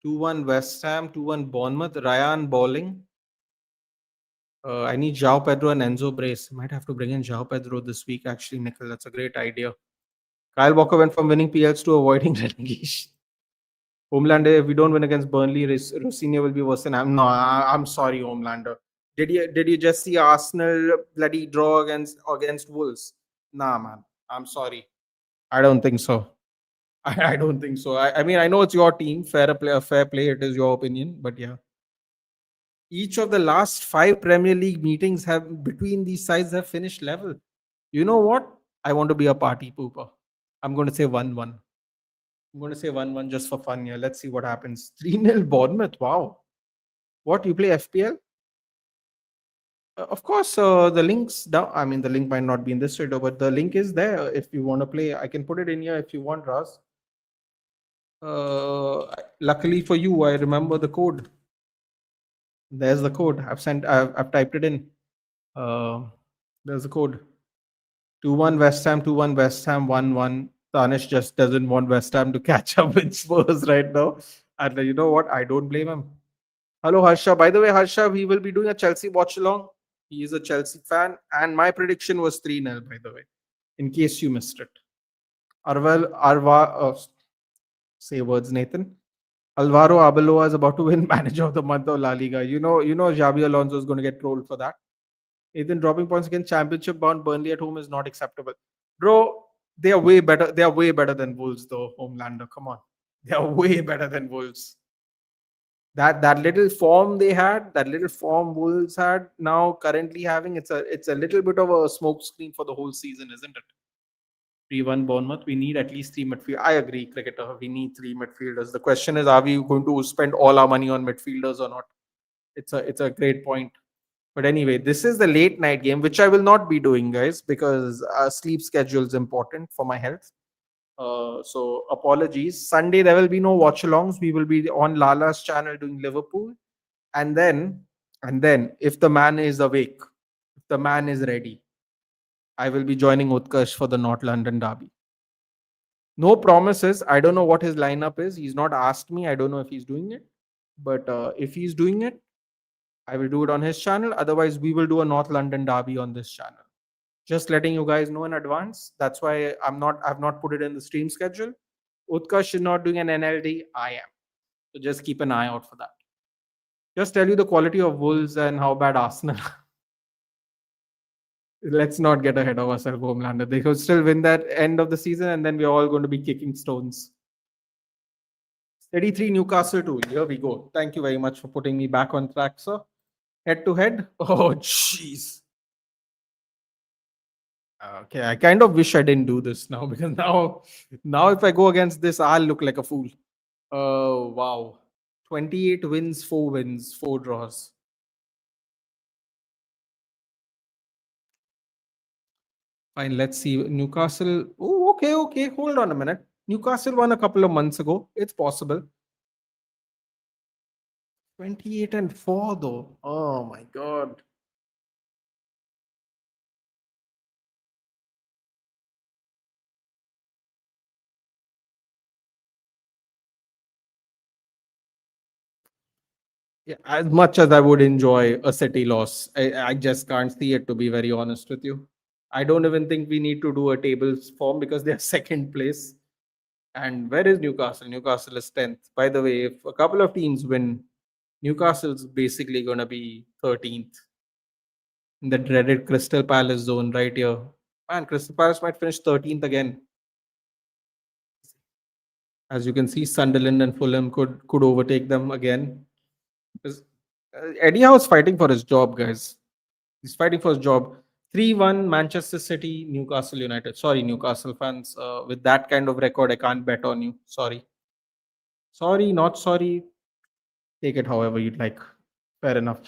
2-1 West Ham, 2-1 Bournemouth. Ryan bowling. I need João Pedro and Enzo Brace. Might have to bring in João Pedro this week, actually, Nickel. That's a great idea. Kyle Walker went from winning PLs to avoiding relegation. Homelander, if we don't win against Burnley, Rosinha will be worse than I'm. No, I'm sorry, Homelander. Did you just see Arsenal bloody draw against Wolves? Nah, man. I'm sorry. I don't think so. I don't think so. I mean, I know it's your team. Fair play. It is your opinion, but yeah. Each of the last 5 Premier League meetings have between these sides have finished level. You know what? I want to be a party pooper. I'm going to say 1-1. I'm going to say 1-1 just for fun here. Let's see what happens. 3-0 Bournemouth. Wow. What? You play FPL? Of course, the link's down. I mean, the link might not be in this video, but the link is there. If you want to play, I can put it in here if you want, Raz. Luckily for you, I remember the code. There's the code. I've typed it in. Uh, there's the code. 2-1 West Ham, 2-1 West Ham, 1-1. Tanish just doesn't want West Ham to catch up with Spurs right now. And you know what? I don't blame him. Hello, Harsha. By the way, Harsha, we will be doing a Chelsea watch along. He is a Chelsea fan. And my prediction was 3-0, by the way, in case you missed it. Say words, Nathan. Alvaro Arbeloa is about to win Manager of the Month of La Liga. You know, Xabi Alonso is going to get trolled for that. Nathan, dropping points against championship bound Burnley at home is not acceptable. Bro, they are way better. They are way better than Wolves, though, Homelander. Come on. They are way better than Wolves. That little form they had, that little form Wolves had, now currently having, it's a little bit of a smoke screen for the whole season, isn't it? 3-1 Bournemouth. We need at least three midfield. I agree, cricketer. We need three midfielders. The question is, are we going to spend all our money on midfielders or not? It's a great point. But anyway, this is the late night game, which I will not be doing, guys, because sleep schedule is important for my health. So apologies. Sunday there will be no watch alongs. We will be on Lala's channel doing Liverpool, and then if the man is awake, if the man is ready, I will be joining Utkarsh for the North London derby. No promises. I don't know what his lineup is. He's not asked me. I don't know if he's doing it, but if he's doing it, I will do it on his channel. Otherwise, we will do a North London derby on this channel. Just letting you guys know in advance. That's why I've not put it in the stream schedule. Utkarsh is not doing an NLD. I am. So just keep an eye out for that. Just tell you the quality of Wolves and how bad Arsenal. Let's not get ahead of ourselves, Homelander. They could still win that end of the season, and then we're all going to be kicking stones. Steady 3 Newcastle 2. Here we go. Thank you very much for putting me back on track, sir. Head to head. Oh, jeez. Okay, I kind of wish I didn't do this now because now if I go against this, I'll look like a fool. Oh wow, 28 wins, 4 draws. Fine, let's see. Newcastle. Oh, okay. Hold on a minute. Newcastle won a couple of months ago. It's possible. 28 and 4 though. Oh my god. Yeah, as much as I would enjoy a City loss, I just can't see it, to be very honest with you. I don't even think we need to do a tables form because they are second place. And where is Newcastle? Newcastle is 10th. By the way, if a couple of teams win, Newcastle's basically going to be 13th in the dreaded Crystal Palace zone right here. Man, Crystal Palace might finish 13th again. As you can see, Sunderland and Fulham could overtake them again. Because, Eddie Howe is fighting for his job, guys. He's fighting for his job. 3-1 Manchester City, Newcastle United. Sorry, Newcastle fans. With that kind of record, I can't bet on you. Sorry. Sorry, not sorry. Take it however you'd like. Fair enough.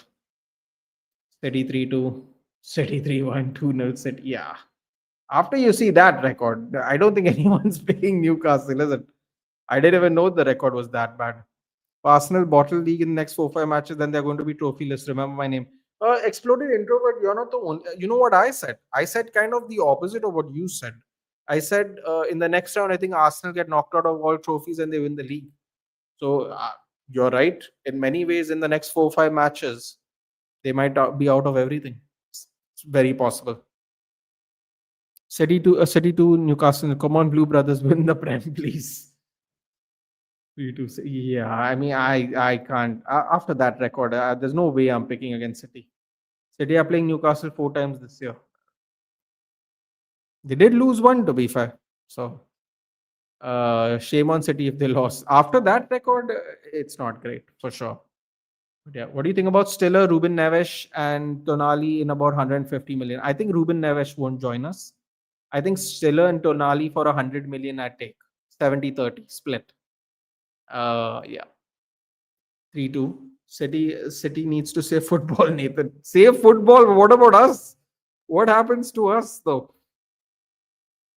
City 3-2. City 3-1, 2-0 City. Yeah. After you see that record, I don't think anyone's picking Newcastle, is it? I didn't even know the record was that bad. Arsenal bottle league in the next 4-5 matches, then they're going to be trophyless. Remember my name. Exploded introvert, you're not the only. You know what I said? I said kind of the opposite of what you said. I said in the next round, I think Arsenal get knocked out of all trophies and they win the league. So you're right. In many ways, in the next 4-5 matches, they might be out of everything. It's very possible. City two, Newcastle. Come on, Blue Brothers, win the Prem, please. 3-2. Yeah, I mean, I can't. After that record, there's no way I'm picking against City. City are playing Newcastle 4 times this year. They did lose one, to be fair. So shame on City if they lost. After that record, it's not great for sure. But yeah, what do you think about Stiller, Ruben Neves, and Tonali in about 150 million? I think Ruben Neves won't join us. I think Stiller and Tonali for 100 million I take. 70-30 split. Yeah. 3-2. City needs to save football, Nathan. Save football. What about us? What happens to us though?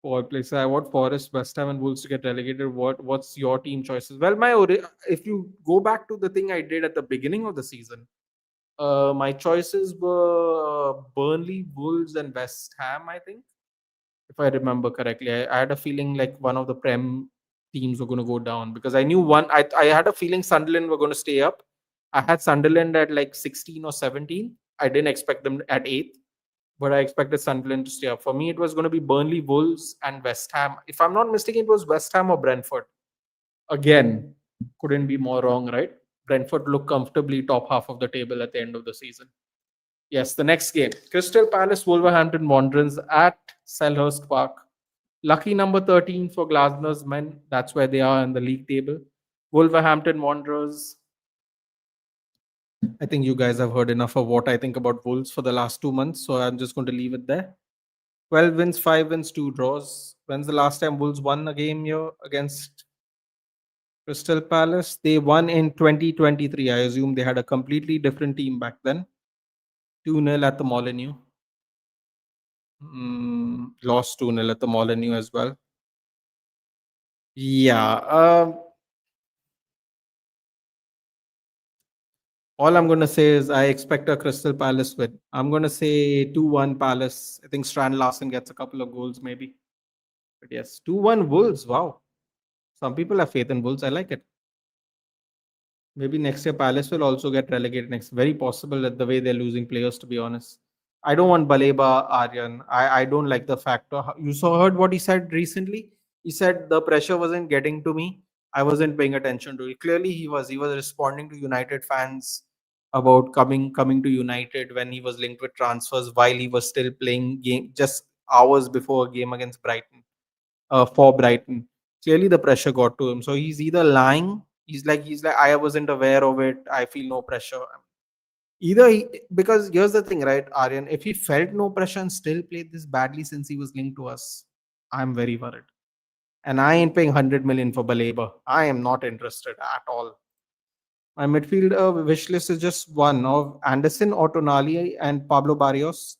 Paul plays. I want Forest, West Ham, and Wolves to get relegated. What's your team choices? Well, if you go back to the thing I did at the beginning of the season, my choices were Burnley, Wolves, and West Ham. I think, if I remember correctly, I had a feeling like one of the Prem teams were going to go down because I knew one. I had a feeling Sunderland were going to stay up. I had Sunderland at like 16 or 17. I didn't expect them at 8th, but I expected Sunderland to stay up. For me, it was going to be Burnley, Wolves, and West Ham. If I'm not mistaken, it was West Ham or Brentford. Again, couldn't be more wrong, right? Brentford looked comfortably top half of the table at the end of the season. Yes, the next game. Crystal Palace, Wolverhampton Wanderers at Selhurst Park. Lucky number 13 for Glasner's men. That's where they are in the league table. Wolverhampton Wanderers. I think you guys have heard enough of what I think about Wolves for the last 2 months, so I'm just going to leave it there. 12 wins, 5 wins, 2 draws. When's the last time Wolves won a game here against Crystal Palace? They won in 2023. I assume they had a completely different team back then. 2-0 at the Molineux. Lost 2-0 at the Molineux as well. Yeah. All I'm going to say is I expect a Crystal Palace win. I'm going to say 2-1 Palace. I think Strand Larson gets a couple of goals maybe. But yes, 2-1 Wolves. Wow. Some people have faith in Wolves. I like it. Maybe next year Palace will also get relegated next. Very possible that the way they're losing players, to be honest. I don't want Baleba Aryan. I don't like the factor. You saw heard what he said recently? He said the pressure wasn't getting to me. I wasn't paying attention to it. Clearly he was. He was responding to United fans about coming to United when he was linked with transfers while he was still playing game just hours before a game against Brighton. For Brighton. Clearly the pressure got to him. So he's either lying, he's like I wasn't aware of it. I feel no pressure. Because here's the thing, right, Aryan, if he felt no pressure and still played this badly since he was linked to us, I'm very worried. And I ain't paying 100 million for Baleba. I am not interested at all. My midfield wish list is just one of Anderson, Tonali, and Pablo Barrios.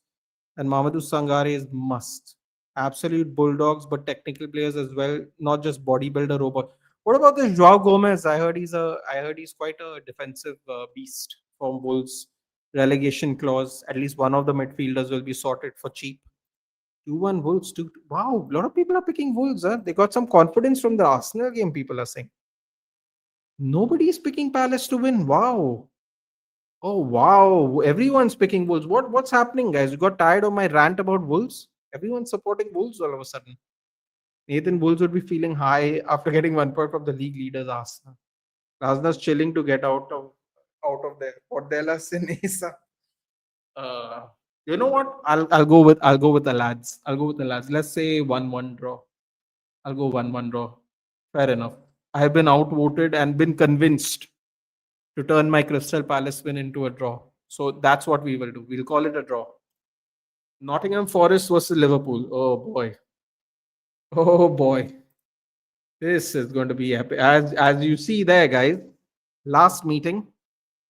And Mamadou Sangare is must. Absolute bulldogs, but technical players as well, not just bodybuilder robot. What about this Joao Gomez? I heard he's quite a defensive beast from Wolves. Relegation clause. At least one of the midfielders will be sorted for cheap. 2-1 Wolves. Wow, a lot of people are picking Wolves. Huh? They got some confidence from the Arsenal game. People are saying nobody is picking Palace to win. Wow. Oh wow! Everyone's picking Wolves. What's happening, guys? You got tired of my rant about Wolves? Everyone's supporting Wolves all of a sudden. Nathan Wolves would be feeling high after getting 1 point from the league leaders Arsenal. Arsenal's chilling to get out of there. Portela Sinesa. Uh, you know what? I'll go with the lads. I'll go with the lads. Let's say 1-1 draw. I'll go 1-1 draw. Fair enough. I have been outvoted and been convinced to turn my Crystal Palace win into a draw. So that's what we will do. We'll call it a draw. Nottingham Forest versus Liverpool. Oh boy. Oh boy. This is going to be epic. As you see there, guys, last meeting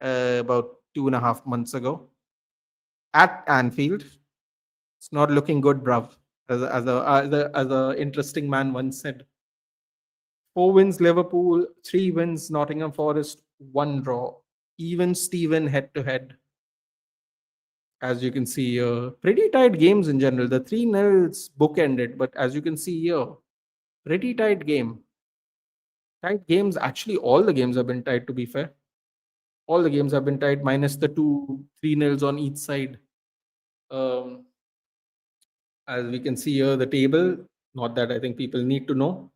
about 2.5 months ago at Anfield, it's not looking good, bruv. As a interesting man once said, 4 wins Liverpool, 3 wins Nottingham Forest, 1 draw. Even Steven head to head. As you can see here, pretty tight games in general. The 3-0's bookended, but as you can see here, pretty tight game. Tight games. Actually, all the games have been tight. To be fair, all the games have been tight, minus the 3 nils on each side. Um, as we can see here, the table. Not that I think people need to know,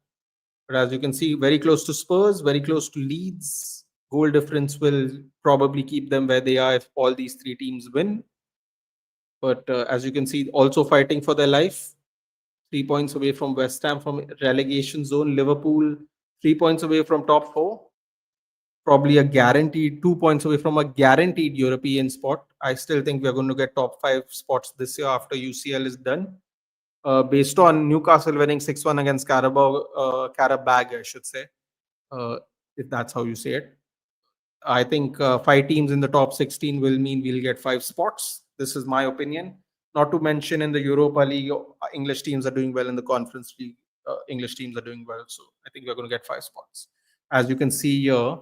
but as you can see, very close to Spurs, very close to Leeds. Goal difference will probably keep them where they are if all these three teams win. But as you can see, also fighting for their life. 3 points away from West Ham from relegation zone. Liverpool 3 points away from top four. Probably a guaranteed 2 points away from a guaranteed European spot. I still think we're going to get top five spots this year after UCL is done. Based on Newcastle winning 6-1 against Karabag, I should say, uh, if that's how you say it. I think 5 teams in the top 16 will mean we'll get 5 spots. This is my opinion. Not to mention in the Europa League, English teams are doing well. In the Conference League, English teams are doing well. So I think we're going to get 5 spots. As you can see here,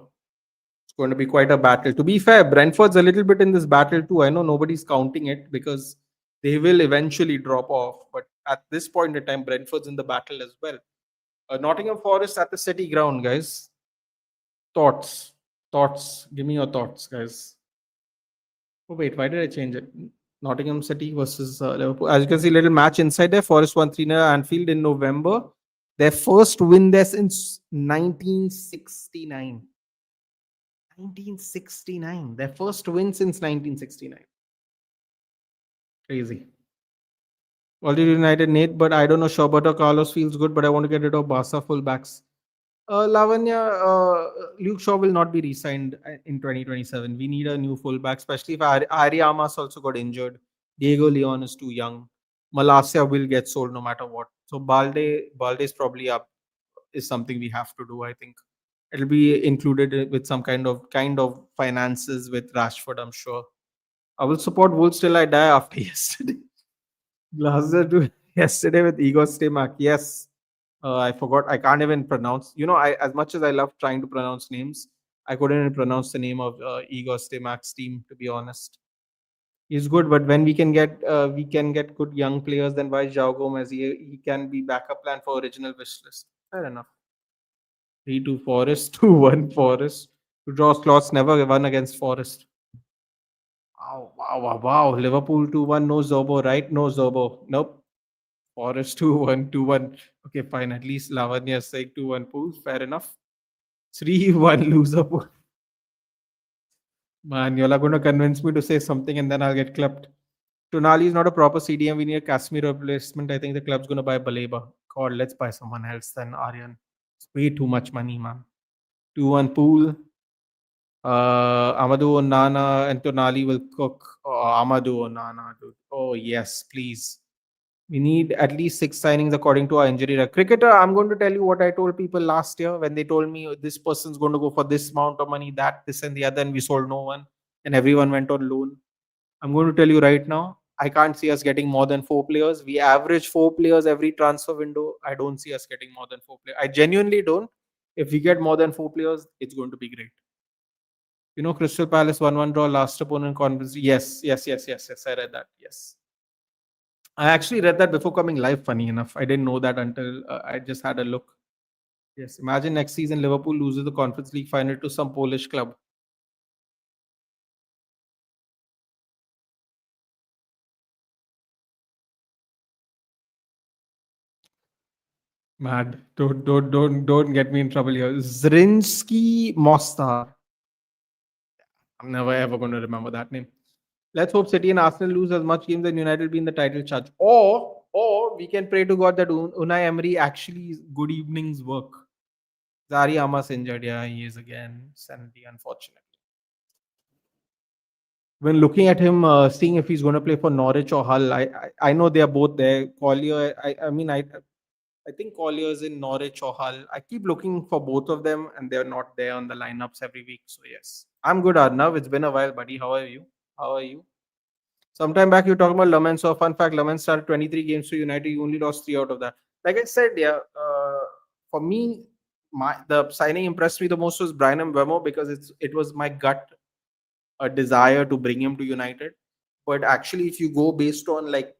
it's going to be quite a battle. To be fair, Brentford's a little bit in this battle too. I know nobody's counting it because they will eventually drop off. But at this point in time, Brentford's in the battle as well. Nottingham Forest at the City ground, guys. Thoughts? Thoughts? Give me your thoughts, guys. Oh wait, why did I change it? Nottingham City versus Liverpool. As you can see, little match inside there. Forest won 3-0 Anfield in November. Their first win there since 1969. 1969. Their first win since 1969. Crazy. Already United, Nate, but I don't know. Roberto Carlos feels good, but I want to get rid of Barca fullbacks. Lavanya, Luke Shaw will not be re-signed in 2027. We need a new fullback, especially if Ari Amas also got injured. Diego Leon is too young. Malasia will get sold no matter what. So Balde is probably up. Is something we have to do. I think it'll be included with some kind of finances with Rashford. I'm sure. I will support Wolves till I die after yesterday. Glasgow to yesterday with Igor Stimac. Yes, I forgot. I can't even pronounce. I as much as I love trying to pronounce names, I couldn't even pronounce the name of Igor Stimac's team. To be honest, he's good, but when we can get good young players, then why João Gomez? He can be backup plan for original wish list. Fair enough. 3-2 Forest, 2-1 Forest. To draw slots, never won against Forest. Wow, wow, wow, wow. Liverpool 2-1, no Zobo, right? No Zobo. Nope. Forest 2-1, 2-1. Okay, fine. At least Lavanya is saying 2-1 pool. Fair enough. 3-1 loser pool. Man, you're going to convince me to say something and then I'll get clapped. Tonali is not a proper CDM. We need a Casemiro replacement. I think the club's going to buy Baleba. God, let's buy someone else than Aryan. It's way too much money, man. 2-1 pool. Amadou Onana and Tonali will cook. Oh, Amadou Onana, dude. Oh, yes, please. We need at least 6 signings according to our injury record. Cricketer, I'm going to tell you what I told people last year when they told me this person's going to go for this amount of money, that, this, and the other, and we sold no one, and everyone went on loan. I'm going to tell you right now, I can't see us getting more than 4 players. We average 4 players every transfer window. I don't see us getting more than 4 players. I genuinely don't. If we get more than 4 players, it's going to be great. Crystal Palace 1-1 draw, last opponent conference. Yes, yes, yes, yes, yes. I read that. Yes. I actually read that before coming live, funny enough. I didn't know that until I just had a look. Yes. Imagine next season Liverpool loses the Conference League final to some Polish club. Mad. Don't get me in trouble here. Zrinski Mostar. I'm never ever going to remember that name. Let's hope City and Arsenal lose as much games and United will be in the title charge. Or we can pray to God that Unai Emery actually good evenings work. Zari Amas injured. Yeah, he is again. Sandy, unfortunately. When looking at him, seeing if he's going to play for Norwich or Hull, I know they are both there. Collier, I think Collier's in Norwich or Hull. I keep looking for both of them, and they're not there on the lineups every week. So yes, I'm good, Arnav. It's been a while, buddy. How are you? How are you? Sometime back, you were talking about Lamens. So, fun fact: Lamens started 23 games for United. You only lost three out of that. Like I said, yeah. For me, the signing impressed me the most was Brian Mbeumo because it was my gut a desire to bring him to United. But actually, if you go based on like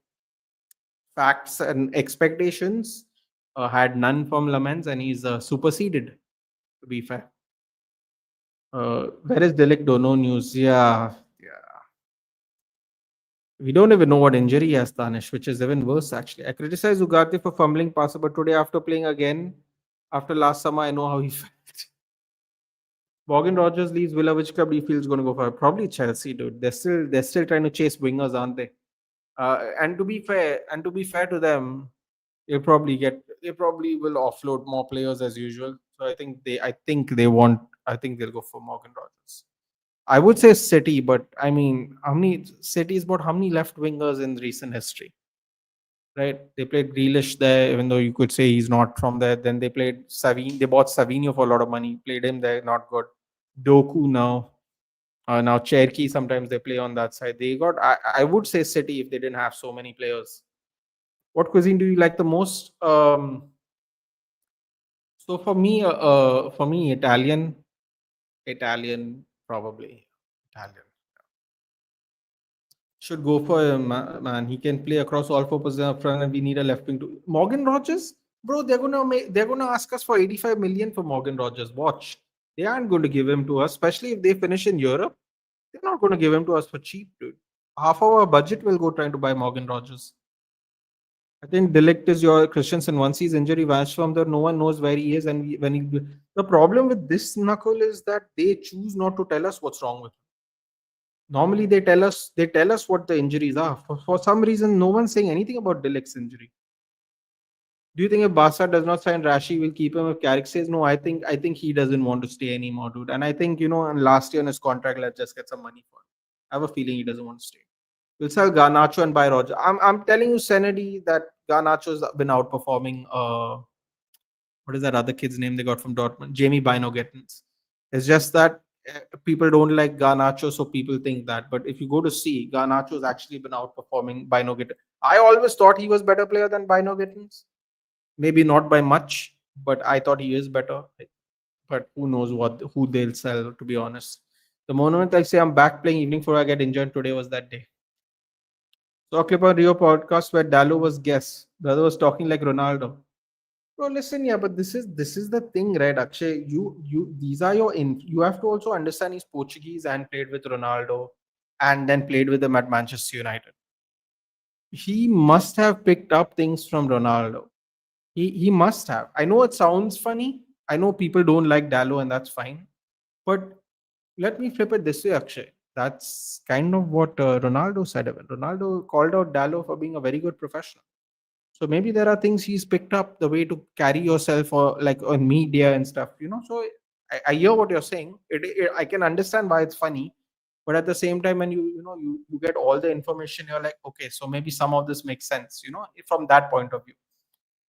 facts and expectations, had none from Lamens, and he's superseded. To be fair, where is Delic? No news. Yeah, yeah. We don't even know what injury he has, Tanish, which is even worse actually. I criticize Ugarte for fumbling passer, but today after playing again, after last summer, I know how he felt. Morgan Rogers leaves Villa. Which club do you feel is going to go for? Probably Chelsea, dude. They're still trying to chase wingers, aren't they? And to be fair to them, they probably will offload more players as usual. So I think they'll go for Morgan Rogers. I would say City, but I mean, how many cities bought how many left wingers in recent history? Right? They played Grealish there, even though you could say he's not from there. Then they played Savin. They bought Savinho for a lot of money. Played him there, not good. Doku now. Now Cherki, sometimes they play on that side. They got. I would say City if they didn't have so many players. What cuisine do you like the most? So for me, Italian probably Italian. Should go for him, man. He can play across all four positions up front, and we need a left wing to Morgan Rogers, bro. They're gonna ask us for 85 million for Morgan Rogers. Watch, they aren't going to give him to us, especially if they finish in Europe. They're not going to give him to us for cheap, dude. Half of our budget will go trying to buy Morgan Rogers. I think Delict is your Christensen. Once he's injury vanished from there, no one knows where he is. And when he, the problem with this knuckle is that they choose not to tell us what's wrong with him. Normally they tell us what the injuries are. For some reason, no one's saying anything about Delict's injury. Do you think if Barca does not sign Rashi, will keep him if Carrick says no? I think he doesn't want to stay anymore, dude. And I think and last year on his contract, let's just get some money for him. I have a feeling he doesn't want to stay. We'll sell Garnacho and buy Roger. I'm telling you, Senedy, that Garnacho's been outperforming. What is that other kid's name they got from Dortmund? Jamie Bino Gittins. It's just that people don't like Garnacho, so people think that. But if you go to see, Garnacho's actually been outperforming Bino Gittins. I always thought he was better player than Bino Gittins. Maybe not by much, but I thought he is better. But who knows who they'll sell? To be honest, the moment I say I'm back playing evening before I get injured, today was that day. Saw a clip on Rio podcast where Dallo was guest. The other was talking like Ronaldo. Bro, listen, yeah, but this is the thing, right? Akshay, you these are your in. You have to also understand he's Portuguese and played with Ronaldo, and then played with him at Manchester United. He must have picked up things from Ronaldo. He must have. I know it sounds funny. I know people don't like Dallo, and that's fine. But let me flip it this way, Akshay. That's kind of what Ronaldo said. Even Ronaldo called out Dallo for being a very good professional. So maybe there are things he's picked up, the way to carry yourself or like on media and stuff. So I hear what you're saying. I can understand why it's funny, but at the same time, when you get all the information, you're like, okay, so maybe some of this makes sense. From that point of view.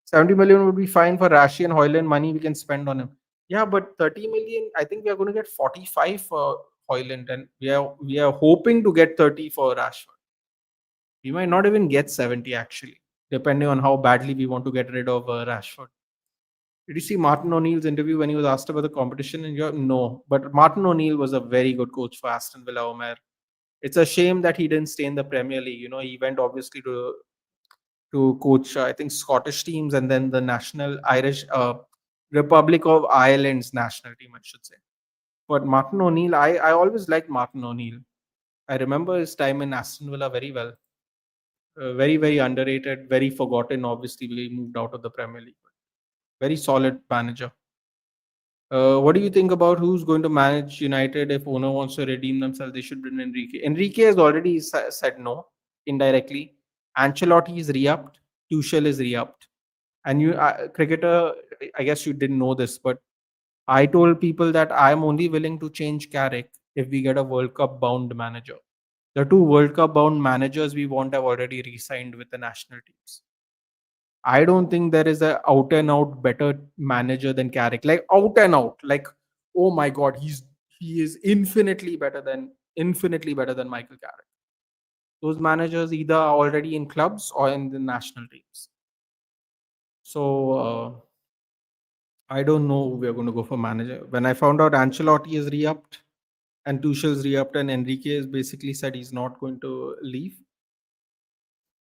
70 million would be fine for Rashi and Hoyland. Money we can spend on him. Yeah, but 30 million, I think we are going to get 45 for Hoyland, and we are hoping to get 30 for Rashford. We might not even get 70 actually, depending on how badly we want to get rid of Rashford. Did you see Martin O'Neill's interview when he was asked about the competition in Europe? No, but Martin O'Neill was a very good coach for Aston Villa, Omer. It's a shame that he didn't stay in the Premier League. He went obviously to coach, I think, Scottish teams and then the national Irish Republic of Ireland's national team, I should say. But Martin O'Neill, I always liked Martin O'Neill. I remember his time in Aston Villa very well. Very, very underrated, very forgotten. Obviously, we moved out of the Premier League. Very solid manager. What do you think about who's going to manage United if owner wants to redeem themselves? They should bring Enrique. Enrique has already said no indirectly. Ancelotti is re-upped. Tuchel is re-upped. And you, cricketer, I guess you didn't know this, but I told people that I'm only willing to change Carrick if we get a World Cup bound manager. The two World Cup bound managers we want have already re-signed with the national teams. I don't think there is a out and out better manager than Carrick. Like out and out, like oh my god, he is infinitely better than Michael Carrick. Those managers either are already in clubs or in the national teams. So I don't know who we are going to go for manager. When I found out Ancelotti is re-upped and Tuchel's re-upped and Enrique has basically said he's not going to leave,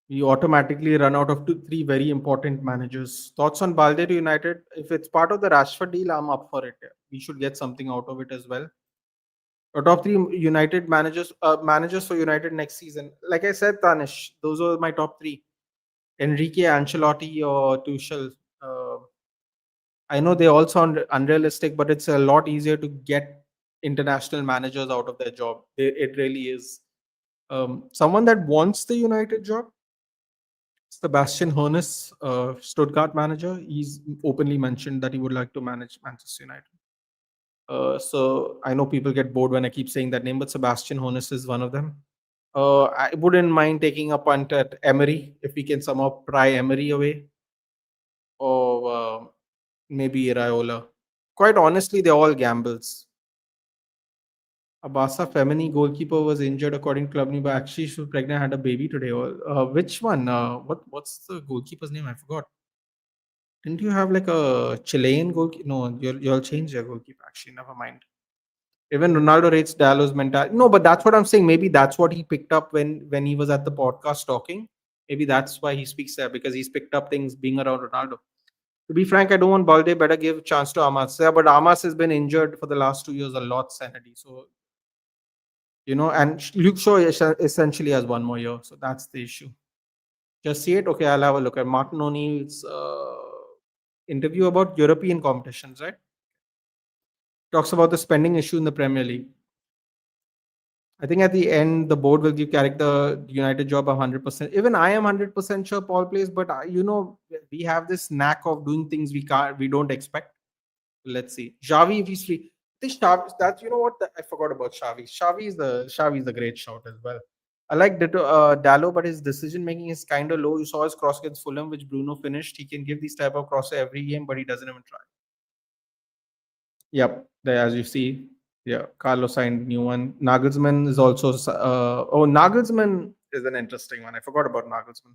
we automatically run out of two, three very important managers. Thoughts on Balde to United? If it's part of the Rashford deal, I'm up for it. Yeah. We should get something out of it as well. Our top three United managers for United next season. Like I said, Tanish, those are my top three: Enrique, Ancelotti, or Tuchel. Uh, I know they all sound unrealistic, but it's a lot easier to get international managers out of their job. It really is. Someone that wants the United job, Sebastian Hoeneß, Stuttgart manager, he's openly mentioned that he would like to manage Manchester United. So I know people get bored when I keep saying that name, but Sebastian Hoeneß is one of them. I wouldn't mind taking a punt at Emery if we can somehow pry Emery away, or maybe Raiola. Quite honestly, they're all gambles. Abasa Femini goalkeeper was injured according to Club News, but actually she was pregnant, had a baby today. Which one? What's the goalkeeper's name? I forgot. Didn't you have like a Chilean goalkeeper? No, you'll change your goalkeeper. Actually, never mind. Even Ronaldo rates Dallo's mentality. No, but that's what I'm saying. Maybe that's what he picked up when he was at the podcast talking. Maybe that's why he speaks there, because he's picked up things being around Ronaldo. To be frank, I don't want Balde. Better give a chance to Amas. Yeah, but Amas has been injured for the last 2 years a lot, Sanity. So and Luke Shaw essentially has 1 more year. So that's the issue. Just see it. Okay, I'll have a look at Martin O'Neill's interview about European competitions, right? Talks about the spending issue in the Premier League. I think at the end, the board will give Carrick the United job 100%. Even I am 100% sure Paul plays, but we have this knack of doing things we don't expect. Let's see. Xavi, if he's free. This Xavi, that's what I forgot about Xavi. Xavi is the great shout as well. I like Dallo, but his decision making is kind of low. You saw his cross against Fulham, which Bruno finished. He can give these type of crosser every game, but he doesn't even try. Yep, there as you see, yeah, Carlos signed new one. Nagelsmann is also. Nagelsmann is an interesting one. I forgot about Nagelsmann.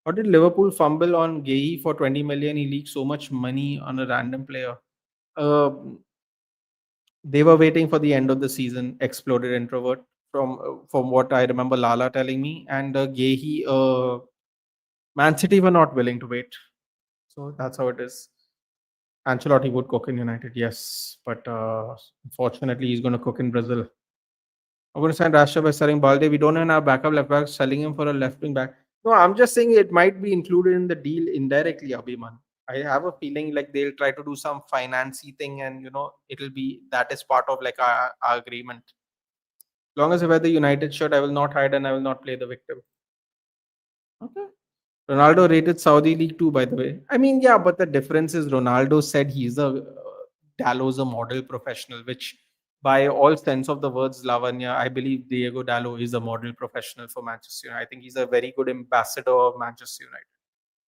How did Liverpool fumble on Gay for 20 million? He leaked so much money on a random player. Uh, they were waiting for the end of the season. Exploded introvert from what I remember Lala telling me, and Gay Man City were not willing to wait. So that's how it is. Ancelotti would cook in United, yes, but unfortunately, he's going to cook in Brazil. I'm going to sign Rashford by selling Balde. We don't even have backup left back. Selling him for a left wing back. No, I'm just saying it might be included in the deal indirectly, Abhiman. I have a feeling like they'll try to do some financy thing, and it'll be that is part of like our agreement. As long as I wear the United shirt, I will not hide and I will not play the victim. Okay. Ronaldo rated Saudi League too, by the way. I mean, yeah, but the difference is Ronaldo said he's Dallo's a model professional, which by all sense of the words, Lavanya, I believe Diego Dallo is a model professional for Manchester United. I think he's a very good ambassador of Manchester United.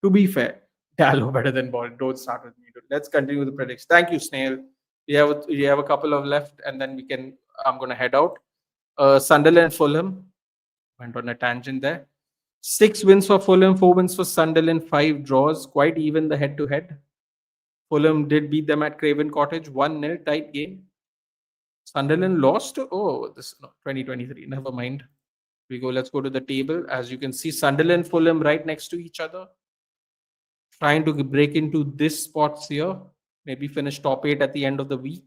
To be fair, Dallo better than Ball. Don't start with me. Dude. Let's continue the predictions. Thank you, Snail. You have a couple of left, and then we can. I'm gonna head out. Sunderland, Fulham. Went on a tangent there. 6 wins for Fulham, 4 wins for Sunderland, 5 draws. Quite even the head to head. Fulham did beat them at Craven Cottage, 1-0 tight game. Sunderland lost. Oh, this no, 2023. Never mind. Let's go to the table. As you can see, Sunderland, Fulham right next to each other. Trying to break into this spots here. Maybe finish top 8 at the end of the week.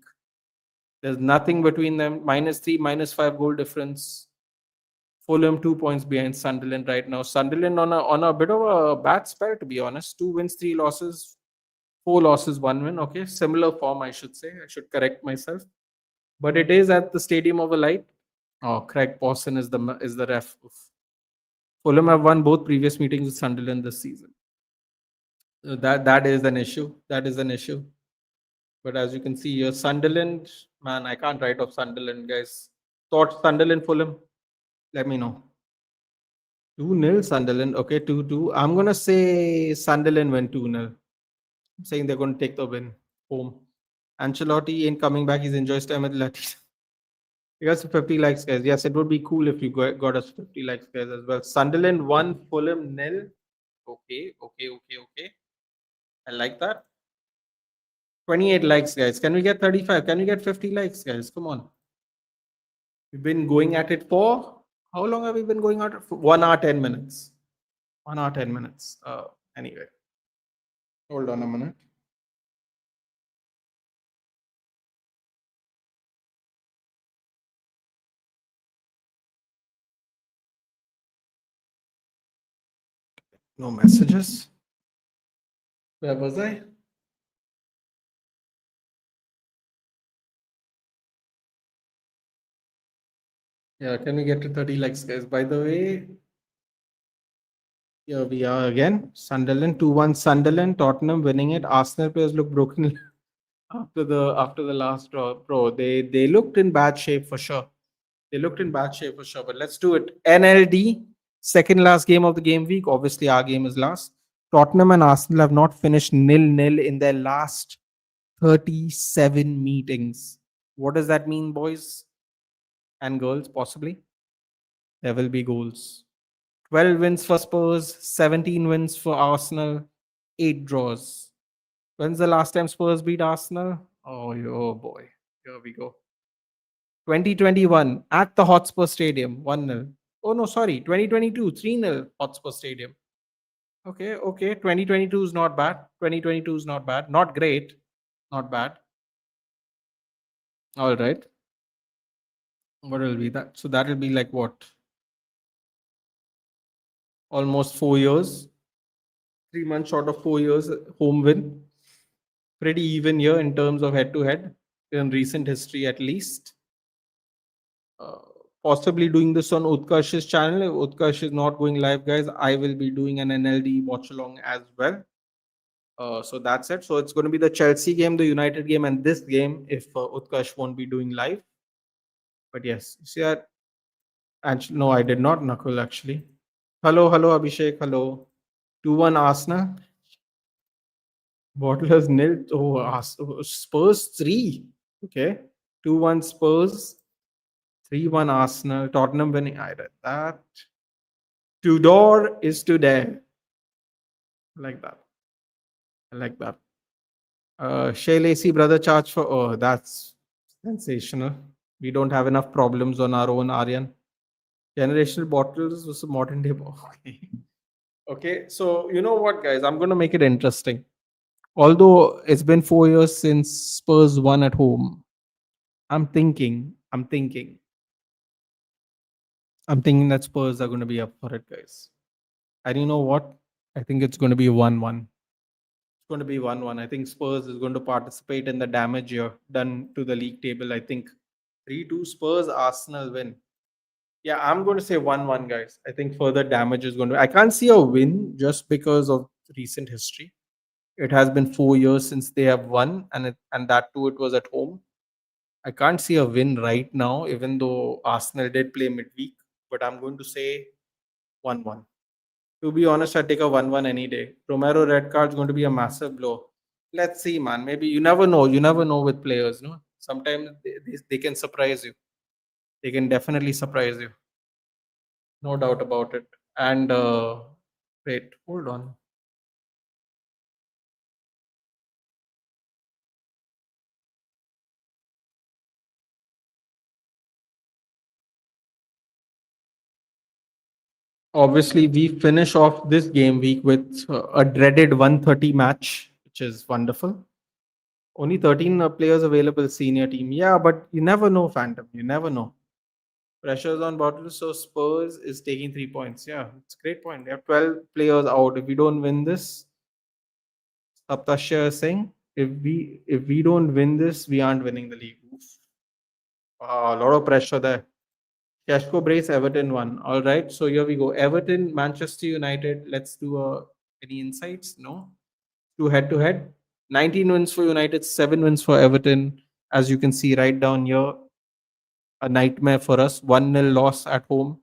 There's nothing between them. -3, -5 goal difference. Fulham 2 points behind Sunderland right now. Sunderland on a bit of a bad spell, to be honest. 2 wins, 3 losses, 4 losses, 1 win. Okay, similar form, I should say. I should correct myself. But it is at the Stadium of the Light. Oh, Craig Pawson is the ref. Oof. Fulham have won both previous meetings with Sunderland this season. That is an issue. That is an issue. But as you can see here, Sunderland, man, I can't write off Sunderland, guys. Thoughts, Sunderland, Fulham. Let me know. 2-0 Sunderland. Okay, 2-2. I'm gonna say Sunderland win 2-0. I'm saying they're gonna take the win home. Ancelotti ain't coming back. He's enjoyed his time at Latis. You got 50 likes, guys. Yes, it would be cool if you got us 50 likes, guys, as well. Sunderland 1, Fulham nil. Okay, okay, okay, okay. I like that. 28 likes, guys. Can we get 35? Can we get 50 likes, guys? Come on. We've been going at it for how long have we been going at it for? 1 hour, 10 minutes. 1 hour, 10 minutes. Anyway, hold on a minute. No messages. Where was I? Yeah, can we get to 30 likes, guys? By the way, here we are again. Sunderland 2-1 Sunderland, Tottenham winning it. Arsenal players look broken after the last draw. Bro, they looked in bad shape for sure. They looked in bad shape for sure. But let's do it. NLD, second last game of the game week. Obviously, our game is last. Tottenham and Arsenal have not finished nil-nil in their last 37 meetings. What does that mean, boys and girls? Possibly there will be goals. 12 wins for Spurs, 17 wins for Arsenal, 8 draws. When's the last time Spurs beat Arsenal? Oh boy. Here we go. 2021 at the Hotspur Stadium, 1-0. Oh no, sorry. 2022, 3-0 Hotspur Stadium. Okay, okay. 2022 is not bad. 2022 is not bad. Not great. Not bad. All right. What will be that? So that will be like what? Almost 4 years. 3 months short of 4 years home win. Pretty even year in terms of head to head in recent history, at least. Uh, Possibly doing this on Utkarsh's channel. If Utkarsh is not going live, guys, I will be doing an NLD watch along as well. So that's it. So it's going to be the Chelsea game, the United game, and this game if Utkarsh won't be doing live. But yes, see that. Actually, no, I did not knuckle actually. Hello, hello, Abhishek. Hello. 2-1 Arsenal. Bottlers nil. Oh, Spurs 3. Okay. 2-1 Spurs. 3-1 Arsenal. Tottenham winning. I read that. Tudor is today. I like that. I like that. Shea Lacey brother charge for. Oh, that's sensational. We don't have enough problems on our own, Aryan. Generational bottles was a modern day. Okay. Okay. So, you know what, guys? I'm going to make it interesting. Although it's been 4 years since Spurs won at home, I'm thinking that Spurs are going to be up for it, guys. And you know what? I think it's going to be 1-1. It's going to be 1-1. I think Spurs is going to participate in the damage here done to the league table. I think 3-2 Spurs, Arsenal win. Yeah, I'm going to say 1-1, guys. I think further damage is going to. I can't see a win just because of recent history. It has been 4 years since they have won, and that too it was at home. I can't see a win right now, even though Arsenal did play midweek. But I'm going to say 1-1. To be honest, I take a 1-1 any day. Romero red card is going to be a massive blow. Let's see, man. Maybe you never know. You never know with players, no? Sometimes they can surprise you. They can definitely surprise you. No doubt about it. And wait, hold on. Obviously, we finish off this game week with a dreaded 130 match, which is wonderful. Only 13 players available, senior team. Yeah, but you never know, Phantom. You never know. Pressure's on Bottles, so Spurs is taking 3 points. Yeah, it's a great point. They have 12 players out. If we don't win this, Saptasya is saying, if we don't win this, we aren't winning the league. Oof. A lot of pressure there. Cashco Brace, Everton won. All right, so here we go. Everton, Manchester United. Let's do any insights? No? Do head to head. 19 wins for United, 7 wins for Everton. As you can see right down here, a nightmare for us. 1-0 loss at home.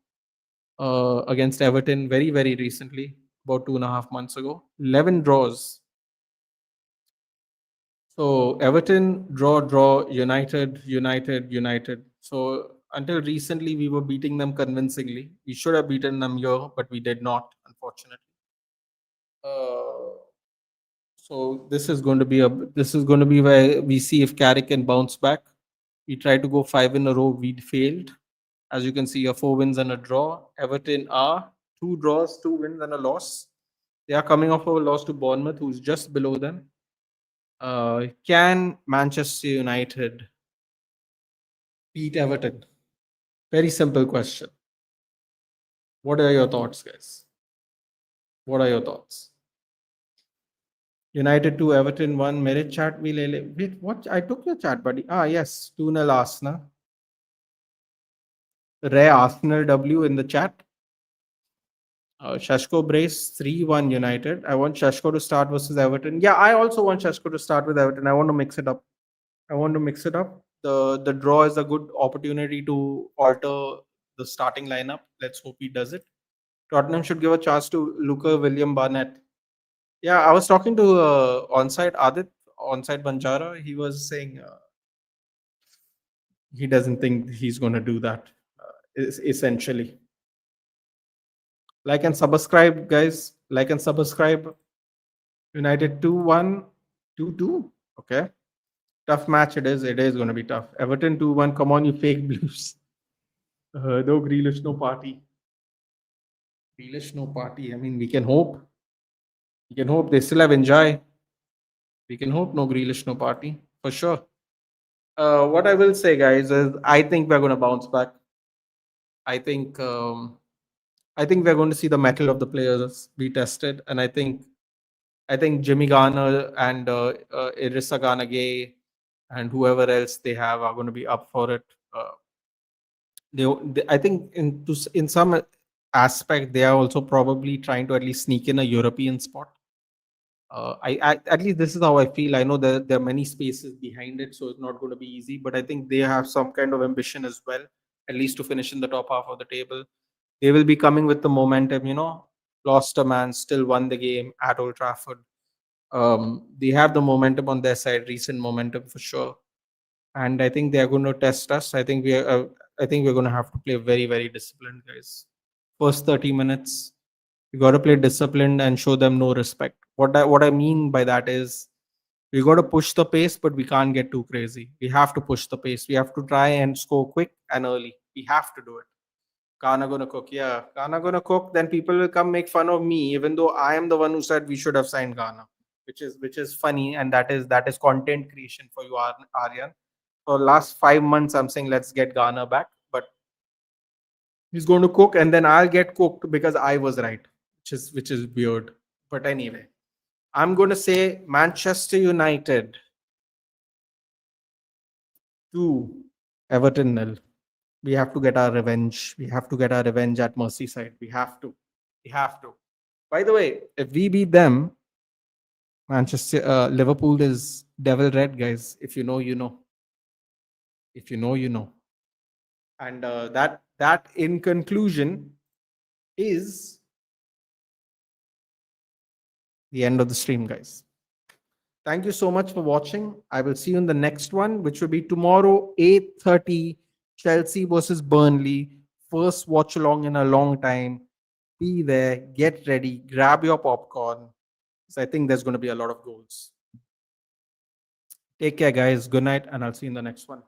against Everton very, very recently, about 2.5 months ago. 11 draws. So Everton, draw, United. So until recently, we were beating them convincingly. We should have beaten them here, but we did not, unfortunately. Uh, so this is going to be where we see if Carrick can bounce back. We tried to go five in a row, we failed. As you can see, a four wins and a draw. Everton are two draws, two wins and a loss. They are coming off of a loss to Bournemouth, who's just below them. Can Manchester United beat Everton? Very simple question. What are your thoughts, guys? What are your thoughts? United 2, Everton 1. Mere chat we le le. Wait, what? I took your chat, buddy. Ah, yes. 2-0 Arsenal. Rare Arsenal W in the chat. Shashko Brace 3-1 United. I want Shashko to start versus Everton. Yeah, I also want Shashko to start with Everton. I want to mix it up. I want to mix it up. The draw is a good opportunity to alter the starting lineup. Let's hope he does it. Tottenham should give a chance to Luca William Barnett. Yeah, I was talking to onside Adit, onside Banjara. He was saying he doesn't think he's going to do that. Essentially, like and subscribe, guys. Like and subscribe. United 2-1, 2-2. Okay. Tough match it is. It is going to be tough. Everton 2-1. Come on, you fake blues. No Grealish, no party. Grealish, no party. I mean, we can hope. We can hope they still have enjoy. We can hope no Grealish, no party. For sure. What I will say, guys, is I think we're going to bounce back. I think I think we're going to see the metal of the players be tested, and I think Jimmy Garner and Irissa Ganagay and whoever else they have are going to be up for it. I think in some aspect they are also probably trying to at least sneak in a European spot. I at least this is how I feel. I know that there are many spaces behind it, so it's not going to be easy. But I think they have some kind of ambition as well, at least to finish in the top half of the table. They will be coming with the momentum. Lost a man, still won the game at Old Trafford. They have the momentum on their side, recent momentum for sure, and I think they are going to test us. I think we're going to have to play very, very disciplined, guys. First 30 minutes, you got to play disciplined and show them no respect. What I mean by that is we got to push the pace, but we can't get too crazy. We have to push the pace. We have to try and score quick and early. We have to do it. Kana gonna cook, yeah. Kana gonna cook, then people will come make fun of me, even though I am the one who said we should have signed Ghana, which is funny, and that is content creation for you, Aryan. For last 5 months, I'm saying let's get Ghana back, but he's going to cook, and then I'll get cooked because I was right, which is weird. But anyway, I'm going to say Manchester United 2, Everton nil. We have to get our revenge. We have to get our revenge at Merseyside. We have to. We have to. By the way, if we beat them, Liverpool is devil red, guys. If you know, you know. If you know, you know. And that in conclusion is the end of the stream, guys. Thank you so much for watching. I will see you in the next one, which will be tomorrow, 8:30, Chelsea versus Burnley. First watch along in a long time. Be there, get ready, grab your popcorn. So I think there's going to be a lot of goals. Take care, guys. Good night, and I'll see you in the next one.